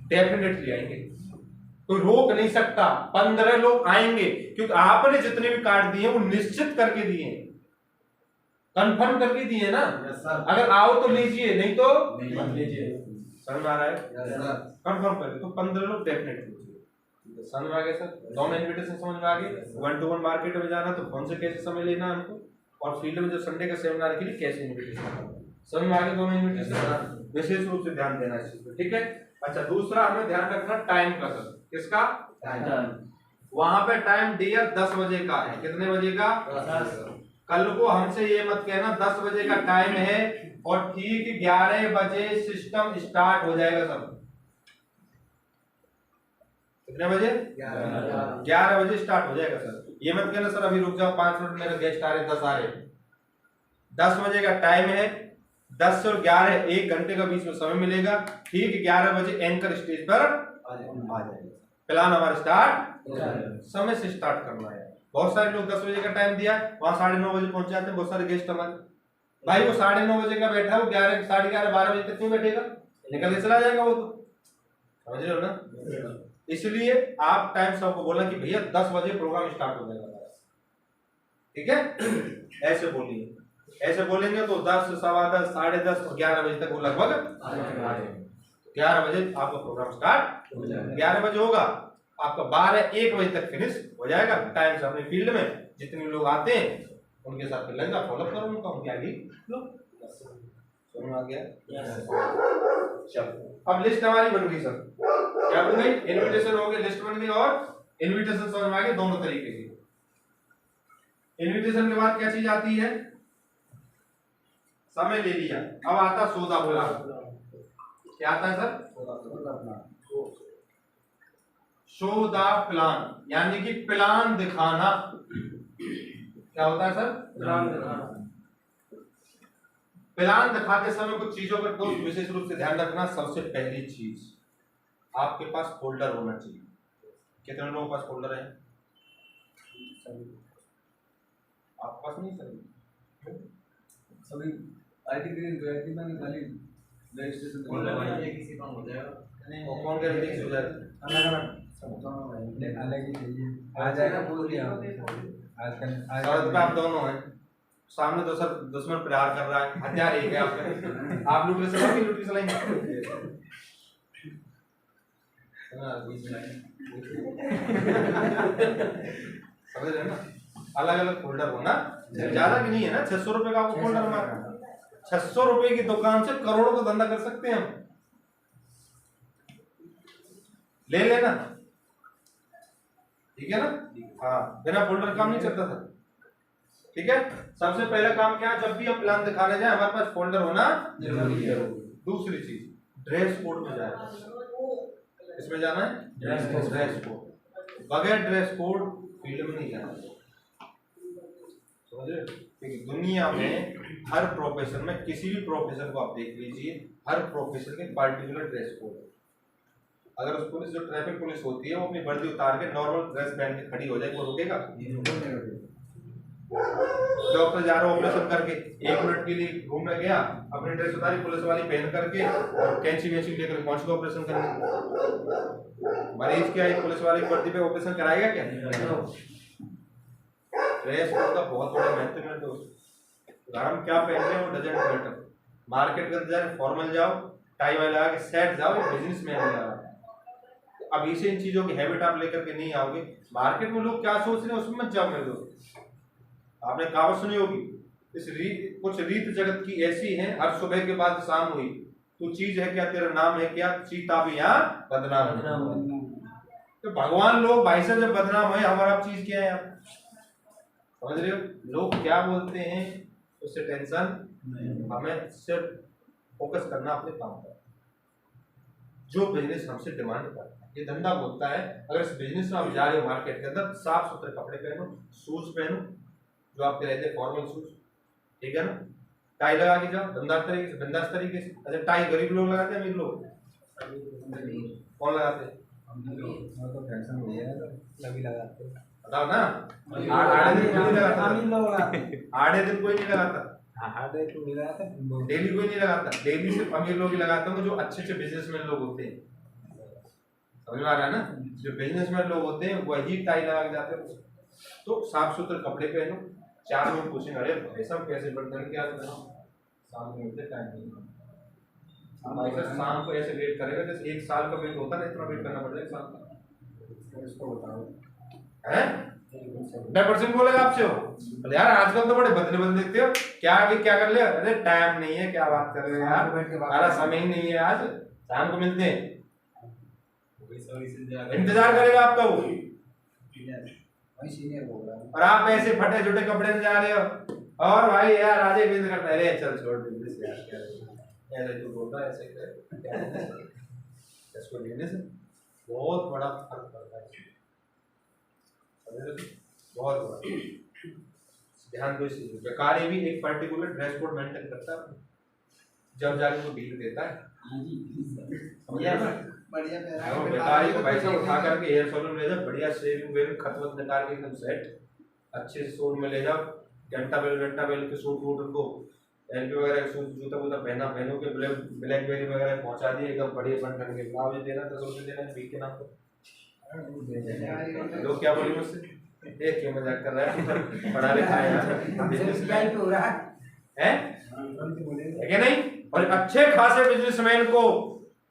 डेफिनेटली आएंगे, तो रोक नहीं सकता, 15 लोग आएंगे, क्योंकि आपने जितने भी कार्ड दिए वो निश्चित करके दिए, कंफर्म करके दिए ना। अगर आओ तो लीजिए, नहीं तो मत लीजिए, समझ में आ रहा है? कंफर्म करके तो 15 लोग डेफिनेटली, समझ में आ गया सर? दोनों इनविटेशन समझ में आ गए? 1-to-1 मार्केट में जाना तो कौन से कैसे समय लेना हमको, और फील्ड में जो संडे का सेमिनार के लिए कैसे इनविटेशन, समझ में आ गया? दोनों इनविटेशन विशेष रूप से ध्यान देना इस चीज पे, ठीक है? अच्छा, दूसरा हमें ध्यान रखना टाइम का सर, किसका? वहां पे टाइम दिया 10 बजे का है, कितने बजे का? 10। कल को हमसे ये मत कहना 10 बजे का टाइम है और ठीक 11 बजे सिस्टम स्टार्ट हो जाएगा सब। कितने बजे? 11 बजे स्टार्ट हो जाएगा सर। ये मत कहना सर अभी रुक जाओ 5 मिनट, मेरे गेस्ट आ रहे 10 आ रहे। 10 बजे का टाइम है, 10 से 11 1 घंटे का बीच में समय मिलेगा। ठीक 11 बजे एंकर स्टेज पर आ जाएगा। प्लान हमारा स्टार्ट समय से स्टार्ट करना है। बहुत सारे लोग 10 बजे का टाइम दिया, वहां 9:30 बजे पहुंच जाते हैं। बहुत सारे गेस्ट हमारे भाई वो 9:30 बजे का बैठा है, वो 11 साढ़े 11 12 बजे तक क्यों बैठेगा? निकल के चला जाएगा वो तो, समझ रहे हो ना? इसलिए आप टाइम सबको बोलना कि भैया 10 बजे प्रोग्राम स्टार्ट हो जाएगा, ठीक है? ऐसे बोलिए, ऐसे बोलेंगे तो 10 सवा 10 साढ़े 10 और 11 बजे तक वो लगभग आ जाएंगे। 11 बजे आपका प्रोग्राम स्टार्ट हो जाएगा, 11 बजे होगा आपका 12-1 बजे तक फिनिश हो जाएगा। टाइम से अपने फील्ड में जितने लोग आते हैं उनके साथ लंगा फॉलोअप करो, उनका उनकी आगे लो। समझ आ गया? चलो अब लिस्ट हमारी बन गई सर। क्या बन गई? इनविटेशन हो गए, लिस्ट बन गई और इनविटेशन समझ में आ गए दोनों तरीके की। इनविटेशन के बाद क्या चीज आती है? समय ले लिया, अब आता सौदा बोला। क्या आता है सर? शो द प्लान, यानी कि प्लान दिखाना। क्या होता है सर? प्लान दिखाना। प्लान दिखाते समय कुछ चीजों पर दोस्त विशेष रूप से ध्यान रखना। सबसे पहली चीज आपके पास फोल्डर होना चाहिए। कितने लोगों के पास फोल्डर है? आपके पास नहीं सभी? आईटी ग्रीन रहती मैंने खाली रजिस्ट्रेशन किसी काम हो जाएगा और कौन कह रही हो जाए अलग ही चाहिए आ जाएगा बोल दिया आजकल सड़क पे आप दोनों हैं, सामने तो सर दुश्मन प्रहार कर रहा है, हथियार एक है आपके, आप लूटरी चलाएंगे, लूटरी चलाएंगे समझ रहे हैं ना? अलग अलग फोल्डर हो ना, ज्यादा भी नहीं है ना, 600 रुपए का आपको फोल्डर मारना, 600 रुपए की दुकान से करोड़ों का धंधा कर सकते हैं हम, ले लेना, ठीक है ना? हाँ, बिना फोल्डर काम नहीं चलता था, ठीक है? सबसे पहला काम क्या है, जब भी हम प्लान दिखाने जाए हमारे पास फोल्डर होना जरूरी है। दूसरी चीज, ड्रेस कोड में जाना, इसमें जाना है ड्रेस कोड, बगैर ड्रेस कोड फील्ड में नहीं जाना, समझ रहे? क्योंकि दुनिया में हर प्रोफेशन में, किसी भी प्रोफेशन को आप देख लीजिए, हर प्रोफेशन के पार्टिकुलर ड्रेस कोड है। अगर उस पुलिस, जो ट्रैफिक पुलिस होती है, वो अपनी वर्दी उतार के नॉर्मल ड्रेस पहन के खड़ी हो जाए, वो रुकेगा? डॉक्टर जा रहा है ऑपरेशन करके, 1 मिनट के लिए रूम में गया, अपनी ड्रेस उतारी, पुलिस वाली पहन करके और कैंची वैंची लेकर पहुंच गया ऑपरेशन करने। मरीज क्या एक पुलिस वाले की वर्दी पे ऑपरेशन कराएगा क्या? ड्रेस कोड का बहुत बड़ा महत्व है दोस्त। हम क्या पहन रहे हैं वो डजंट मैटर। मार्केट के अंदर फॉर्मल जाओ, टाई वाई लगा के सेट जाओ, बिजनेस में नहीं आ रहा। अब इसे इन चीजों की हैबिट आप लेकर के नहीं आओगे, मार्केट में लोग क्या सोच रहे हैं उसमें मत जाओ मेरे दोस्त। आपने कहावत सुनी होगी, कुछ रीत जगत की ऐसी है, हर सुबह के बाद शाम हुई, तू चीज है क्या, तेरा नाम है क्या, चीता भी यहाँ बदनाम है। तो भगवान लोग भाई साहब जब बदनाम है, हमारा चीज क्या है आप समझ रहे हो? लोग क्या बोलते हैं उससे टेंशन, हमें सिर्फ फोकस करना अपने काम पर। जो बिजनेस हमसे डिमांड करता है, ये धंधा बोलता है, अगर इस बिजनेस में आप जा रहे हो मार्केट के अंदर, साफ सुथरे कपड़े पहनो, शूज पहनो जो आपके रहते हैं फॉर्मल शूज, ठीक है ना? टाई लगा के जाओ, बिंदास तरीके से। अच्छा, टाई गरीब लोग लगाते हैं, अमीर लोग कौन लगाते हैं? तो फैशन हो गया है, लगी लगाते हैं, बताओ ना। आधे दिन कोई नहीं लगाता, आधे दिन कोई नहीं लगाता, डेली कोई नहीं लगाता, डेली सिर्फ अमीर लोग ही लगाते हैं, जो अच्छे अच्छे बिजनेसमैन लोग होते हैं। समझ में आ रहा है ना? जो बिजनेसमैन लोग होते हैं वही टाई लगा के जाते हैं। तो साफ सुथरे कपड़े पहनो। 4 लोग पूछेंगे, अरे भाई साहब कैसे बर्तन क्या शाम को मिलते टाइम नहीं, शाम को ऐसे वेट करेगा जैसे 1 साल का वेट होता है ना, इतना वेट करना पड़ेगा शाम का। इसको बताओ है 100% बोलेगा आपसे हो, यार आजकल तो बड़े बदले बदले देखते हो, क्या अभी क्या कर ले, अरे टाइम नहीं है, क्या बात कर रहे हो यार, हमारा समय ही नहीं है, आज शाम को मिलते हैं। इंतजार करेगा आपका वो, और आप ऐसे फटे छोटे कपड़े में जा रहे हो, और भाई यार आज एक बिजनेस करता है, अरे चल छोड़ बिजनेस यार, क्या ऐसे तू बोलता है, ऐसे कर इसको लेने से बहुत बड़ा फर्क पड़ता है, बहुत बड़ा। ध्यान दो इस चीज, व्यापारी भी एक पर्टिकुलर ड्रेस कोड मेंटेन करता है, जब जाके वो डील देता है। व्यापारी को भाई साहब उठा करके हेयर सैलून ले जाओ, बढ़िया शेविंग वेविंग खतवत निकाल के एकदम सेट अच्छे से सूट में ले जाओ, घंटा बेल के सूट वूट उनको एलपी वगैरह सूट जूता वूता पहनो के ब्लैकबेरी वगैरह पहुंचा दिए एकदम बढ़िया बन करके, मुझे देना 10 रुपये देना बीक के नाम पर। लोग क्या बोले मुझसे, देख क्यों मजाक कर रहा है, पढ़ा लिखा है क्या नहीं? और अच्छे खासे बिजनेसमैन को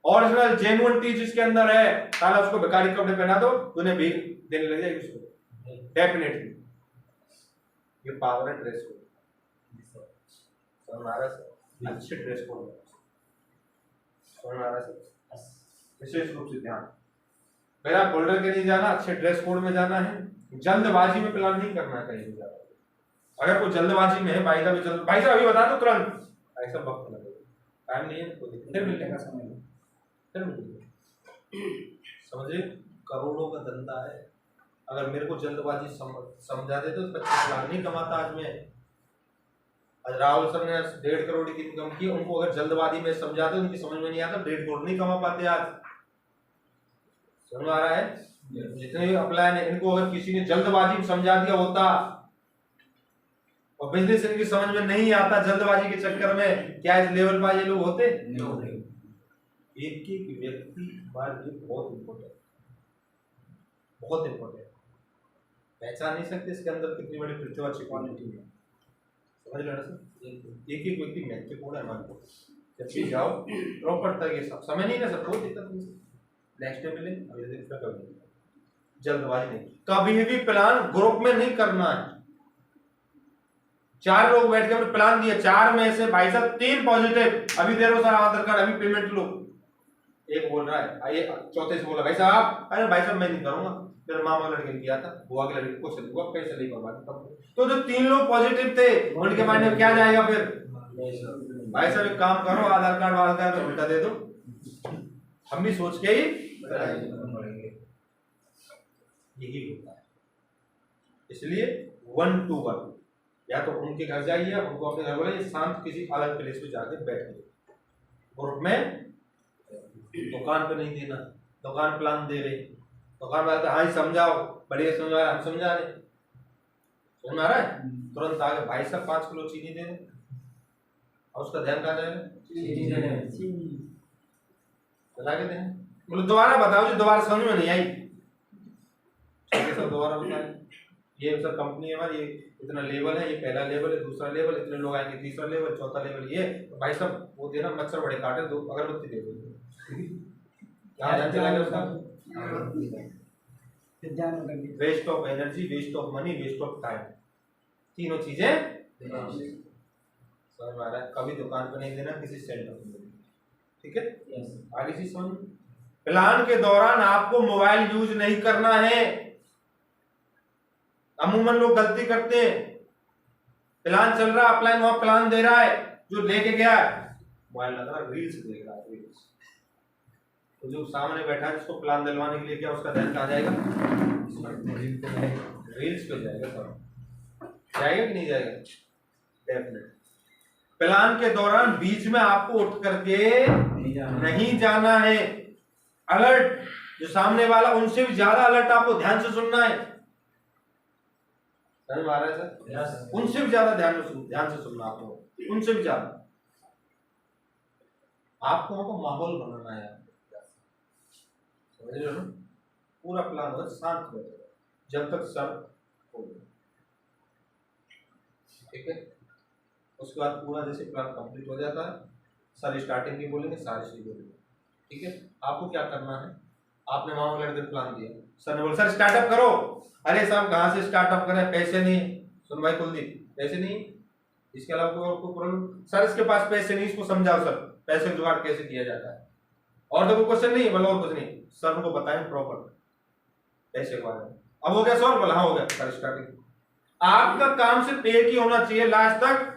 ओरिजिनल जेन्युइन चीज जिसके अंदर है, साला उसको बेकारी कपड़े पहना दो, उन्हें भी देने लग जाएगी उसको, डेफिनेटली। ये पावर है ड्रेस कोड, समझ आ रहा है? अच्छे ड्रेस कोड समझ आ रहा है? विशेष रूप से ध्यान, मेरा फोल्डर के लिए जाना, अच्छे ड्रेस कोड में जाना है, जल्दबाजी में प्लान नहीं करना है कहीं भी जाना। अगर कोई जल्दबाजी में है, भाई साहब अभी बता दो तुरंत, ऐसा वक्त लगेगा, टाइम नहीं है, फिर मिलेगा समय, समझे? करोड़ों का धंधा है, अगर मेरे को जल्दबाजी समझा दे तो 25 लाख नहीं कमाता आज मैं। आज राहुल सर ने 1.5 करोड़ की इनकम की, उनको अगर जल्दबाजी में समझा दे, उनकी समझ में नहीं आता, 1.5 करोड़ नहीं कमा पाते आज। समझ आ रहा है? जितने भी अप्लाई है, इनको अगर किसी ने जल्दबाजी में समझा दिया होता और बिजनेस इनकी समझ में नहीं आता, जल्दबाजी के चक्कर में क्या इस लेवल पर ये लोग होते नहीं। एक एक व्यक्ति हमारे लिए बहुत इम्पोर्टेंट, बहुत इम्पोर्टेंट। पहचान नहीं सकते इसके अंदर कितनी बड़ी प्रतिभा छिपी है, समझ रहे सर। एक एक व्यक्ति महत्वपूर्ण है हमारे को। जब भी जाओ प्रॉपर तरीके से, समय नहीं ना सर, कोई दिक्कत नहीं, नेक्स्ट डे मिले, अगले दिन फिर कभी जल्दबाजी नहीं, कभी भी प्लान ग्रुप में नहीं करना है। 4 लोग बैठ के हमने प्लान दिया, 4 में से भाई साहब 3 पॉजिटिव, अभी दे रहे हो सर आधार कार्ड, अभी पेमेंट लो। एक बोल रहा है, आइए चौथे से बोला भाई साहब, अरे भाई साहब मैं नहीं करूंगा, फिर मामा लड़के ने किया था, बुआ के लड़के को चल हुआ, पैसे नहीं करवा। तो जो 3 लोग पॉजिटिव थे उनके माइंड में क्या जाएगा फिर, भाई साहब एक काम करो, आधार कार्ड वाला कार्ड उल्टा दे दो, हम भी सोच के ही यही होता है। इसलिए 1 to 1, या तो उनके घर जाइए, उनको अपने घर बुलाइए, शांत किसी अलग प्लेस पे जाके बैठिए। ग्रुप में दुकान पे नहीं देना, दुकान प्लान दे रहे, दुकान वाले हाँ समझाओ, बढ़िया समझा रहे, हम समझा रहे, समझ आ रहा है, तुरंत आगे भाई साहब 5 किलो चीनी दे दें, और उसका ध्यान कहाँ जाएगा, बता के दें, बोले दोबारा बताओ जी, दोबारा समझ में नहीं आई, सब दोबारा बताएं। ये सर कंपनी है हमारी, ये इतना लेवल है, ये पहला लेवल है, दूसरा लेवल, इतने लोग आएंगे, तीसरा लेवल, चौथा लेवल, ये तो भाई साहब वो देना, मच्छर बड़े काटे, 2 अगरबत्ती दे दो, क्या ध्यान चला गया उसका, waste of energy, waste of money, waste of time, तीनों चीजें समझ में आ रहा है। कभी दुकान पर नहीं देना, किसी सेंटर पर देना, ठीक है। आगे चीज समझ, प्लान के दौरान आपको मोबाइल यूज नहीं करना है। अमूमन लोग गलती करते हैं, प्लान चल रहा है, अपलाइन वहां प्लान दे रहा है, जो लेके गया मोबाइल लगा रील्स देख रहा है, रील्स, तो जो सामने बैठा है जिसको प्लान दिलवाने के लिए क्या उसका ध्यान कहाँ जाएगा, रील्स पे जाएगा, सब जाएगा कि नहीं जाएगा, डेफिनेट। प्लान के दौरान बीच में आपको उठ करके नहीं जाना है, अलर्ट, जो सामने वाला उनसे भी ज्यादा अलर्ट आपको ध्यान से सुनना है, समझ आ रहा है सर, उनसे भी ज्यादा ध्यान से सुनना आपको, उनसे भी ज्यादा आपको वहां पर माहौल बनाना है, समझ रहे हो ना। पूरा प्लान होगा, शांत बैठेगा जब तक सर हो, ठीक है। उसके बाद पूरा जैसे प्लान कंप्लीट हो जाता है, सर स्टार्टिंग की बोलेंगे, सारे चीज बोलेंगे, ठीक है। आपको क्या करना है, आपने वहां लड़के प्लान दिया, सर ने बोला सर स्टार्टअप करो, अरे साहब कहाँ से स्टार्टअप करें, पैसे नहीं, सुन भाई कुलदीप पैसे नहीं, इसके अलावा कोई प्रॉब्लम, सर इसके पास पैसे नहीं, इसको समझाओ सर पैसे जुगाड़ कैसे किया जाता है, और तो कोई क्वेश्चन नहीं, बोला और कुछ नहीं, सर उनको बताएं प्रॉपर पैसे के बारे में। अब हो गया सॉल्व, बोला हाँ हो गया, सर स्टार्टिंग, आपका काम सिर्फ एक ही होना चाहिए लास्ट तक,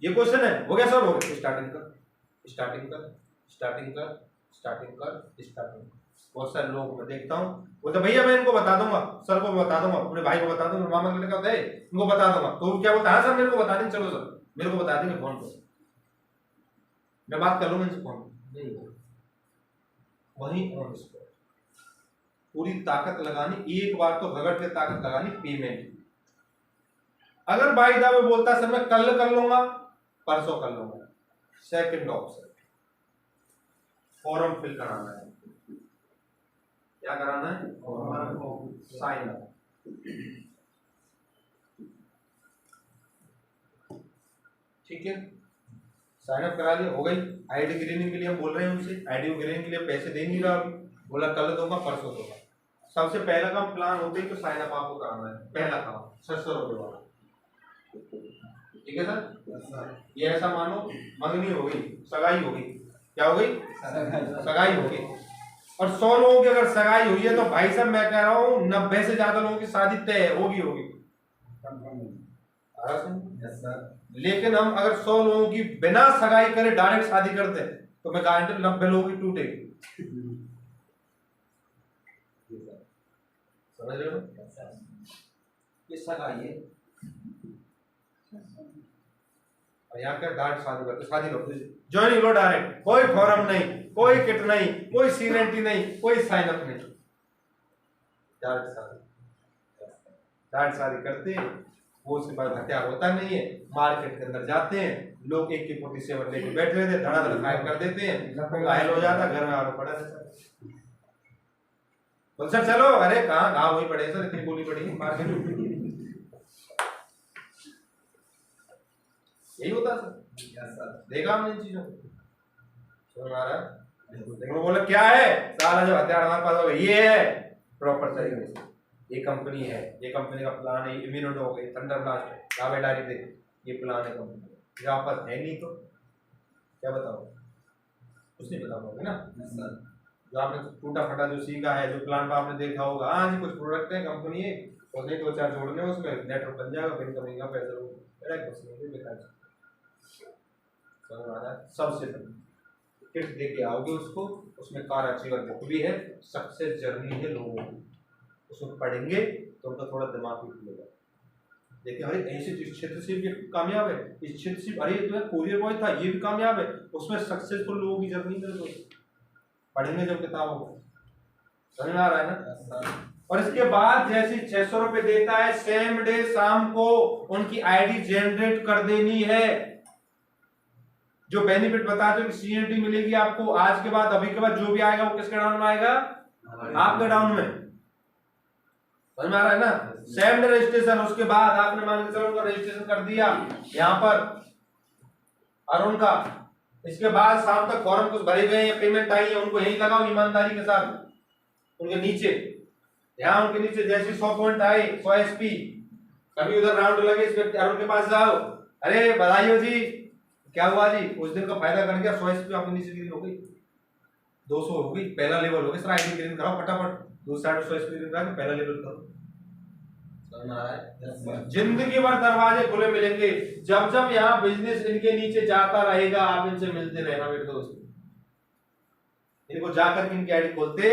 ये क्वेश्चन है, हो गया सर, हो गया, स्टार्टिंग कर, स्टार्टिंग कर, स्टार्टिंग कर, स्टार्टिंग कर, स्टार्टिंग। बहुत सारे लोग मैं देखता हूँ, बोलते भैया मैं इनको बता दूंगा, सर को बता दूंगा, अपने भाई को बता दूंगा, मामा के लड़का होता है इनको बता दूंगा, तो क्या बोलता है सर मेरे को बता देंगे, चलो सर मेरे को बता देंगे फोन पर, मैं बात कर लूंगा इनसे फोन, नहीं वहीं ऑन स्पॉट पूरी ताकत लगानी, एक बार तो रगड़ के ताकत लगानी पेमेंट। अगर बाई दा में बोलता सर मैं कल कर लूंगा, परसों कर लूंगा, सेकंड ऑप्शन फॉर्म फिल कराना है, क्या कराना है, साइन अप, ठीक है। साइन अप करा लिया, हो गई। आईडी गिरने के लिए हम बोल रहे हैं उनसे, आईडी गिरने के लिए पैसे दे नहीं रहा, बोला कल दूंगा परसों दूंगा। सबसे पहला काम प्लान होते ही तो साइन अप आपको कराना है, पहला काम 600 रुपये वाला, ठीक है सर। ये ऐसा मानो मंगनी हो गई, सगाई हो गई, क्या हो गई, सगाई हो गई, और 100 लोगों की अगर सगाई हुई है तो भाई साहब मैं कह रहा हूँ 90 से ज्यादा लोगों की शादी तय होगी। लेकिन हम अगर 100 लोगों की बिना सगाई करे डायरेक्ट शादी करते हैं तो मैं गारंटी 90 लोगों की टूटेगी, समझ रहे हो, ये सगाई है। और यहाँ क्या डायरेक्ट शादी करते, शादी करते ज्वाइनिंग लो डायरेक्ट, कोई फॉर्म नहीं, कोई किट नहीं, कोई सीनेंटी नहीं, कोई साइन अप नहीं, डायरेक्ट शादी करते वो उसके बाद हथियार होता नहीं है, मार्केट के अंदर जाते हैं, लोग AK-47 लेके बैठे रहते हैं, धड़ाधड़ फायर कर देते हैं, घायल हो जाता, घर में आके पड़ा रहता है। बोल सर चलो, अरे कहाँ घाव वही पड़े सर, इतनी गोली पड़ी मार्केट में। यही होता सर, देखा हमने इन चीजों को, समझ आ रहा है? लेकिन वो बोला क्या है सारा, जब हथियार हमारे पास होगा ये है प्रॉपर तरीके से, ये कंपनी है, ये कंपनी का प्लान है, इम्यूनिटो हो गई, थंडर ब्लास्ट है, कावे डायरी दे, ये प्लान है कंपनी, ये आपके पास है नहीं तो क्या बताओ, कुछ नहीं बता पाओगे ना। जो आपने टूटा फटा जो सीखा है, जो प्लान पर आपने देखा होगा, हाँ जी कुछ प्रोडक्ट है कंपनी है, उसने 2-4 जोड़ने उसमें नेटवर्क बन जाएगा, फिर कंपनी का पैसा होगा, कुछ नहीं बेकार। सबसे पहले किट दे के आओगे उसको, उसमें कार अचीवर बुक भी है, सक्सेस जर्नी है लोगों की, उसको पढ़ेंगे तो उनका थोड़ा दिमाग भी खुलेगा। देखिए अरे ऐसे इस क्षेत्र से भी कामयाब है, इस क्षेत्र से अरे तो कोरियर बॉय था ये भी कामयाब है, उसमें सक्सेसफुल लोगों की जर्नी है, तो पढ़ेंगे जब किताबों को, समझ आ रहा है ना। और इसके बाद जैसे 600 रुपए देता है, सेम डे शाम को उनकी आईडी जनरेट कर देनी है, जो बेनिफिट बताते हो कि CNT मिलेगी आपको आज के बाद, अभी के बाद जो भी आएगा वो किसके डाउन में आएगा, आपके डाउन में, समझ में आ रहा है ना। सेम डे रजिस्ट्रेशन, उसके बाद आपने मान के चलो उनका रजिस्ट्रेशन कर दिया यहाँ पर अरुण का, इसके बाद शाम तक फॉर्म कुछ भरे गए हैं, पेमेंट आई है, उनको यही लगाओ ईमानदारी के साथ, उनके नीचे यहाँ उनके नीचे जैसे 100 पॉइंट आए, 100 SP, कभी उधर राउंड लगे इस व्यक्ति अरुण के पास जाओ, अरे बधाई हो जी, क्या हुआ जी, उस दिन का फायदा कर गया, 100 SP आपकी नीचे ग्रीन हो गई, 200 हो गई, पहला लेवल हो गया सर, आईडी ग्रीन कराओ फटाफट, दूसरी साइड 100 SP ग्रीन करा के पहला लेवल करो, समझ में आ रहा है। जिंदगी भर दरवाजे खुले मिलेंगे, जब जब यहाँ बिजनेस इनके नीचे जाता रहेगा आप इनसे मिलते रहना मेरे दोस्त, इनको जाकर के इनकी आईडी खोलते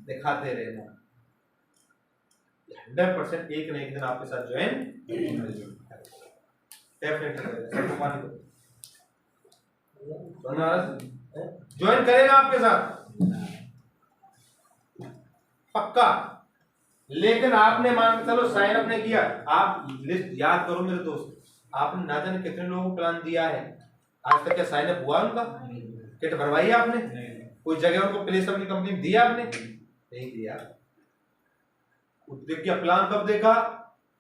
दिखाते रहना, 100% एक न एक दिन आपके साथ ज्वाइन ज्वाइन करेगा आपके साथ पक्का। लेकिन आपने मान चलो साइन अप नहीं किया, आप लिस्ट याद करो मेरे दोस्त, आपने ना जाने कितने लोगों को प्लान दिया है, आज तक क्या साइन अप हुआ उनका, किट भरवाई आपने, कोई जगह उनको प्लेस अपनी कंपनी में दिया आपने, नहीं दिया। देखिए प्लान कब देखा,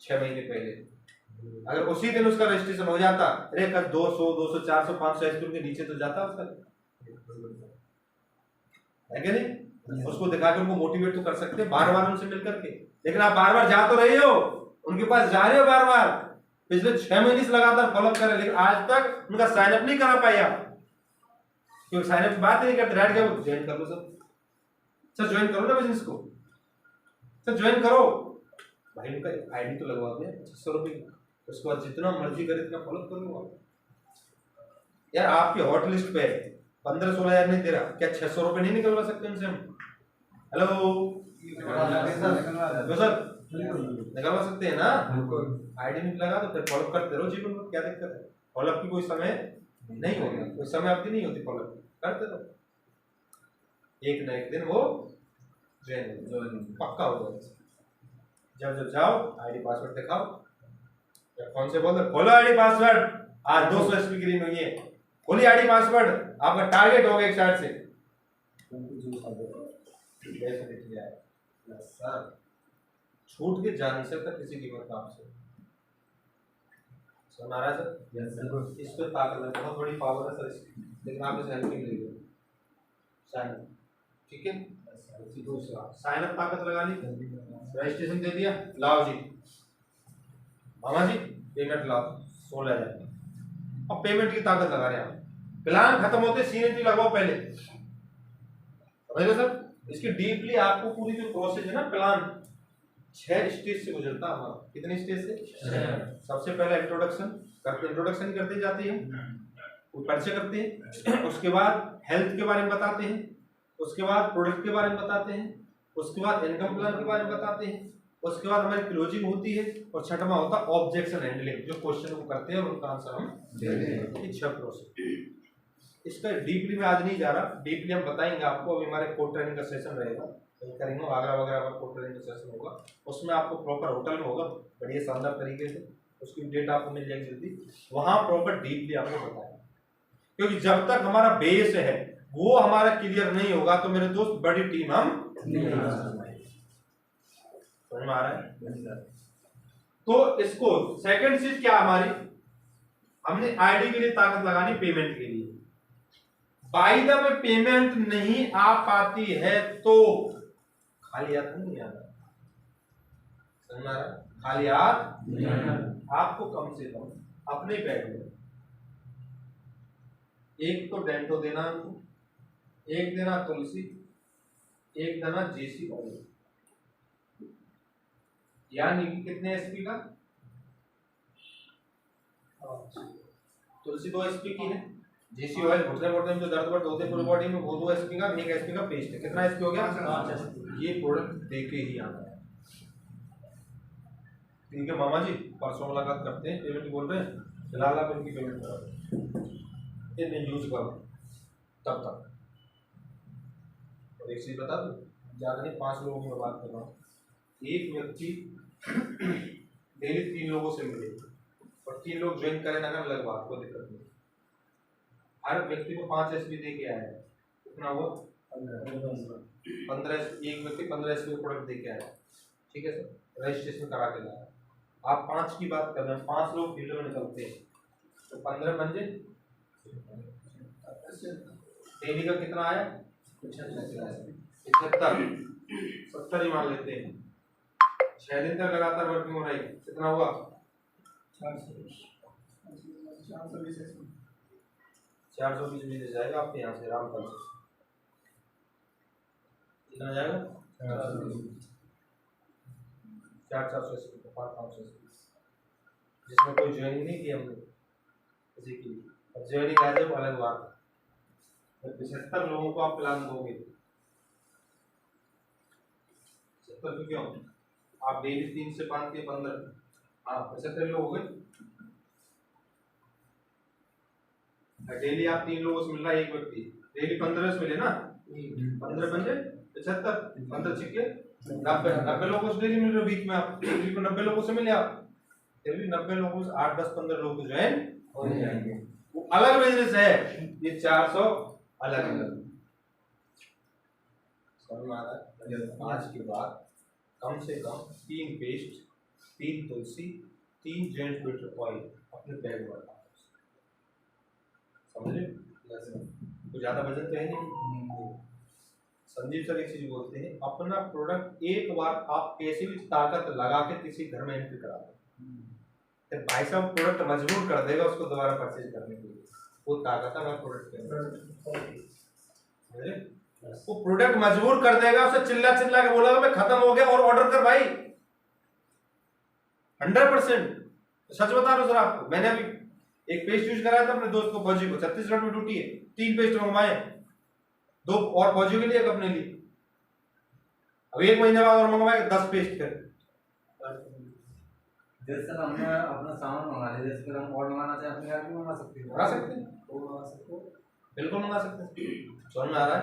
6 महीने पहले, अगर उसी दिन उसका रजिस्ट्रेशन हो जाता, अरे कल 200 200 400 500 स्कूल के नीचे तो जाता उसका, है कि नहीं। उसको दिखा के उनको मोटिवेट तो कर सकते हैं बार बार उनसे मिल करके, लेकिन आप बार बार जा तो रहे हो, उनके पास जा रहे हो बार बार, पिछले 6 महीने से लगातार फॉलो कर रहे, लेकिन आज तक उनका साइन अप नहीं करा पाया, क्योंकि साइन अप की बात नहीं करते, डायरेक्ट क्या ज्वाइन कर लो सर ज्वाइन करो ना बिजनेस को, सर ज्वाइन करो भाई, उनका आईडी तो लगवा दिया 600 रुपये, उसके बाद जितना मर्जी करे इतना फॉलो कर लो यार। आपकी हॉट लिस्ट पे 15-16 हज़ार नहीं दे रहा, क्या 600 रुपये नहीं निकलवा सकते उनसे हम? हेलो सर निकलवा सकते हैं ना, आईडी नहीं लगा तो फिर फॉलो करते रहो जीवन में, क्या दिक्कत है, फॉलो की कोई समय नहीं होगा, कोई समय अवधि नहीं होती, फॉलो करते रहो, एक ना एक दिन वो पक्का हो जाएगा। जब जब जाओ आईडी पासवर्ड दिखाओ, कौन से बोलते खोलो आईडी पासवर्ड, आज 200 SP ग्रीन हुई है, खोली आईडी पासवर्ड, आपका टारगेट हो गया एक साइड से, छूट के जा नहीं सकता किसी कीमत आपसे, सुना रहा है सर, इस पे ताकत है, बहुत बड़ी पावर है सर इसकी, लेकिन आप इसे हेल्प नहीं मिलेगी, ठीक है। दूसरा साइन अप ताकत लगा ली, रजिस्ट्रेशन दे दिया, लाओ जी मामा जी पेमेंट लाओ 16,000, अब पेमेंट की ताकत लगा रहे हैं, प्लान खत्म होते CNT लगवाओ पहले, समझ सर। इसकी डीपली आपको पूरी जो प्रोसेस है ना, प्लान 6 स्टेज से गुजरता है हमारा, कितने स्टेज से, सबसे पहले इंट्रोडक्शन करते, इंट्रोडक्शन करते जाते हैं, परिचय करते हैं, उसके बाद हेल्थ के बारे में बताते हैं, उसके बाद प्रोडक्ट के बारे में बताते हैं, उसके बाद इनकम प्लान के बारे में बताते हैं, उसके बाद हमारी क्लोजिंग होती है, और छठवां होता है ऑब्जेक्शन हैंडलिंग, जो क्वेश्चन को करते हैं और उनका आंसर हम देते हैं। ये 6 प्रोसेस, इसका डीपली में आज नहीं जा रहा, डीपली हम बताएंगे आपको, अभी हमारे कोड ट्रेनिंग का सेशन रहेगा, करेंगे आगरा वगैरह का कोड ट्रेनिंग का सेशन होगा, उसमें आपको प्रॉपर होटल में होगा, बढ़िया शानदार तरीके से उसकी डेट आपको मिल जाएगी जल्दी, वहां प्रॉपर डीपली आपको बताया। क्योंकि जब तक हमारा बेस है वो हमारा क्लियर नहीं होगा तो मेरे दोस्त बड़ी टीम हम नहीं बना सकते। समझ में आ रहा है? तो इसको सेकंड चीज क्या हमारी, हमने आईडी के लिए ताकत लगानी पेमेंट के लिए। बाय द वे पेमेंट नहीं आ पाती है तो खाली हाथ नहीं आता। समझ में आ रहा है? खाली हाथ आपको कम से कम अपने बैग में एक तो डेंटो देना, एक देना तुलसी, एक देना जेसी ऑयल, यानी कि कितने एसपी का, तुलसी 2 एसपी की है, जेसी ऑयल घुटने घुटने में जो दर्द वर्द होते हैं पूरी बॉडी में वो 2 एसपी का, 1 एसपी का पेस्ट है। कितना एसपी हो गया? 5 ये प्रोडक्ट देके ही आना है। ठीक है मामा जी, परसों मुलाकात करते हैं, पेमेंट बोल रहे हैं, फिलहाल आप इनकी पेमेंट करा दो, इन्हें यूज करो तब तक। और एक चीज बता दूं, ज्यादा नहीं 5 लोगों की मैं बात कर रहा हूँ। एक व्यक्ति डेली 3 लोगों से मिले और 3 लोग ज्वाइन करें ना अलग बात, कोई दिक्कत नहीं। हर व्यक्ति को 5 एसपी दे के आया है, कितना हुआ? 15। एक व्यक्ति 15 एसपी का प्रोडक्ट दे के आया, ठीक है सर, रजिस्ट्रेशन करा के लाया। आप 5 की बात कर रहे हैं, 5 लोग फील्ड में निकलते हैं तो 15 बंजे डेली का कितना आया? 75, 70 ही मान लेते हैं। 6 दिन तक लगातार वर्किंग हो रही, कितना हुआ? 420 मिल जाएगा आपके यहाँ से रामफल से, कितना जाएगा? 400 500, जिसमें कोई ज्वाइनिंग नहीं की हमने किसी की। अब ज्वाइनिंग आ जाए वो अलग बात है। 75 लोगों को आप प्लान दोगे, 70 क्यों? आप डेली 3 से 5 के 15, हाँ 75 लोग हो गए। डेली आप 3 लोगों से मिल रहा है, एक व्यक्ति डेली 15 से मिले ना, 15 बंदे 75, 15 छिक्के 90 लोगों से डेली मिल रहे वीक में। आप एक वीक में 90 लोगों से मिले, आप फिर भी 90 लोगों से 8 10 15 लोग ज्वाइन हो जाएंगे। वो अलग बिजनेस है, ये 400 अलग अलग। समझ में आ रहा है? आज के बाद कम से कम 3 पेस्ट, 3 तुलसी, 3 जॉइंट फिल्टर ऑयल अपने बैग में रखा, समझे? तो ज्यादा वजन तो है नहीं। संजीव सर एक चीज बोलते हैं, अपना प्रोडक्ट एक बार आप कैसे भी ताकत लगा के किसी घर में एंट्री करा दो, तो भाई साहब प्रोडक्ट मजबूर कर देगा उसको दोबारा परचेज करने के लिए। वो ताकत है प्रोडक्ट के अंदर, वो प्रोडक्ट मजबूर कर देगा। उसे चिल्ला चिल्ला के बोला मैं खत्म हो गया और ऑर्डर कर भाई, 100%। सच बता रहा हूँ सर आपको, मैंने अभी एक पेस्ट यूज कराया था अपने दोस्त को, फौजी को, छत्तीसगढ़ में ड्यूटी है, 3 पेस्ट मंगवाए, 2 और फौजी के लिए, एक अपने लिए। अब 1 महीने बाद और मंगवाए 10 पेस्ट कर। जैसे हमने अपना सामान मंगा लिया, जैसे हम और मंगाना चाहे अपने आप भी मंगा सकते हैं, मंगा सकते हैं, बिल्कुल मंगा सकते हैं। समझ में आ रहा है?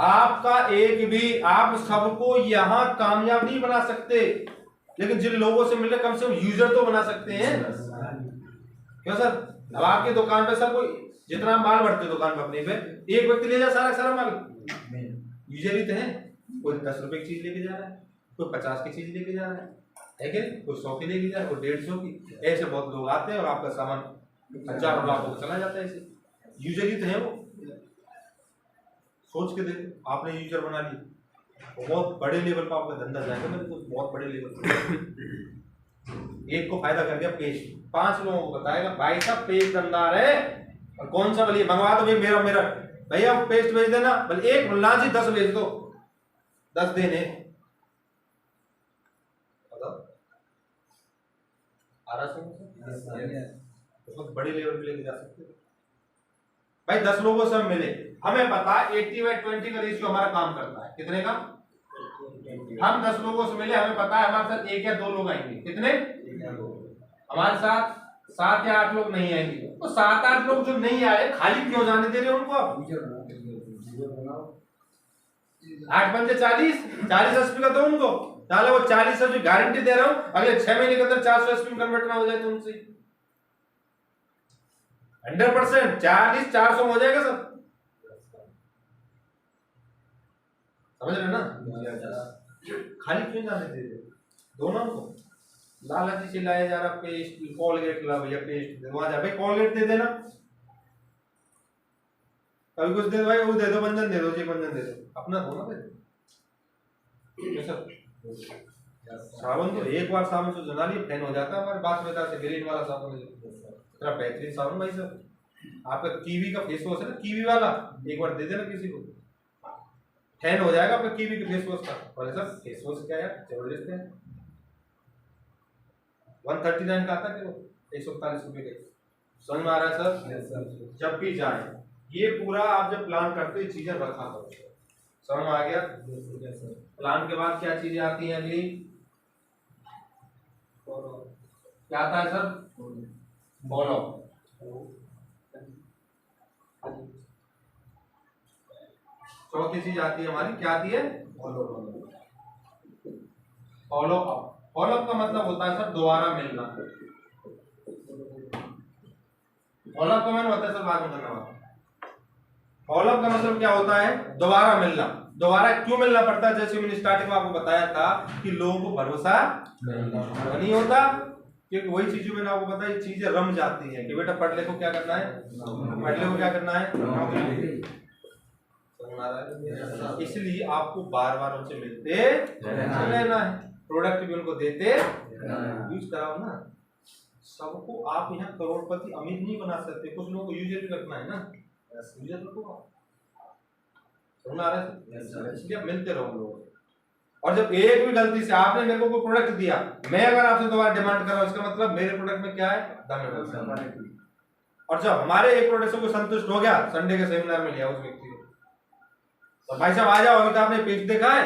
आपका एक भी, आप सबको यहाँ कामयाब नहीं बना सकते, लेकिन जिन लोगों से मिले कम से कम यूजर तो बना सकते हैं। क्यों सर? अब आपकी दुकान पे सर कोई जितना माल भरते दुकान पे अपने पे, एक व्यक्ति ले जाए सारा माल, यूजर ही तो है। कोई 10 रुपए की चीज लेके जा रहा है, कोई 50 की चीज लेके जा रहा है कि कोई 100 की लेके जा रहा है, कोई 150 की। ऐसे बहुत लोग आते हैं और आपका सामान 1000 लाख को चला जाता है। ऐसे यूजर ही तो है वो। सोच के देखो, आपने यूजर बना ली, बहुत बड़े लेवल पर आपका धंधा जाएगा, मेरे को बहुत बड़े लेवल पर। एक को फायदा कर गया पेस्ट, 5 लोगों को बताएगा भाई साहब पेस्ट दमदार है, और कौन सा भले मंगवा दो भाई, मेरा भैया पेस्ट भेज देना, भले 1 बोलना जी 10 भेज दो, 10 देने। बहुत बड़ी लेवल पे लेके जा सकते हैं भाई। 10 लोगों से हम मिले, हमें पता है 80/20 का रेशियो हमारा काम करता है। कितने का? हम 10 लोगों से मिले, हमें पता है हमारे साथ 1 या 2 लोग आएंगे। कितने? हमारे साथ 7 या 8 लोग नहीं आएंगे। तो 7-8 लोग जो नहीं आए, खाली क्यों जाने दे रहे उनको? आप 8 पंजे 40 एसपी का दो उनको, चाहे वो 40 की गारंटी दे रहा हूं, अगले 6 महीने के अंदर 400 एसपी में कन्वर्ट ना हो जाए तो उनसे 100% 40 400 हो जाएगा सब। समझ रहे ना? खाली क्यों जाने दे रहे दोनों को? लालची से लाया जा रहा पेस्ट, कॉलगेट ला भैया पेस्ट दे, वहां जा भाई कॉलगेट दे देना, कभी कुछ दे भाई वो दे दो, बंधन दे दो जी, बंधन दे दो, अपना दो ना भाई। साबुन तो एक बार साबुन से धुला लिए फैन हो जाता है हमारे बात में से ग्रीन वाला साबुन है, इतना बेहतरीन साबुन भाई साहब। आपका कीवी का फेस वॉश है ना, कीवी वाला, एक बार दे देना किसी को, फैन हो जाएगा आपका कीवी के फेस वॉश का। और सर फेस वॉश क्या यार जबरदस्त है, 139 का आता है कि वो 141 रुपए का। समझ में आ रहा है सर? जब भी जाए ये पूरा आप जब प्लान करते हैं चीजें रखा करो, समझ में आ गया? प्लान के बाद क्या चीजें आती हैं अगली? क्या आता है सर? फॉलो। चौथी चीज आती है हमारी, क्या आती है? Follow up. फॉलो अप का मतलब होता है सर दोबारा मिलना। फॉलो अप का मतलब होता है सर बाद में करना होता है। फॉलो अप का मतलब क्या होता है? दोबारा मिलना। दोबारा क्यों मिलना पड़ता है? जैसे मैंने स्टार्टिंग में आपको बताया था कि लोगों को भरोसा नहीं होता, क्योंकि वही चीजें मैंने आपको बताया, चीजें रम जाती हैं कि बेटा पढ़ ले को क्या करना है, पढ़ ले को क्या करना है, इसलिए आपको बार बार उनसे मिलते रहना है, प्रोडक्ट भी उनको देते यूज कराओ ना। सबको आप यहाँ करोड़पति अमीर नहीं बना सकते, कुछ लोगों को यूजर भी रखना है ना, यूजर रखो आप। समझ आ रहा है? इसलिए आप मिलते रहो लोगों से। और जब एक भी गलती से आपने मेरे को कोई प्रोडक्ट दिया, मैं अगर आपसे दोबारा डिमांड कर रहा हूं, इसका मतलब मेरे प्रोडक्ट में क्या है? दम है। और जब हमारे एक प्रोडक्ट से कोई संतुष्ट हो गया, संडे के सेमिनार में लिया उस व्यक्ति को, तो भाई साहब आ जाओ, अभी तो आपने पेज देखा है,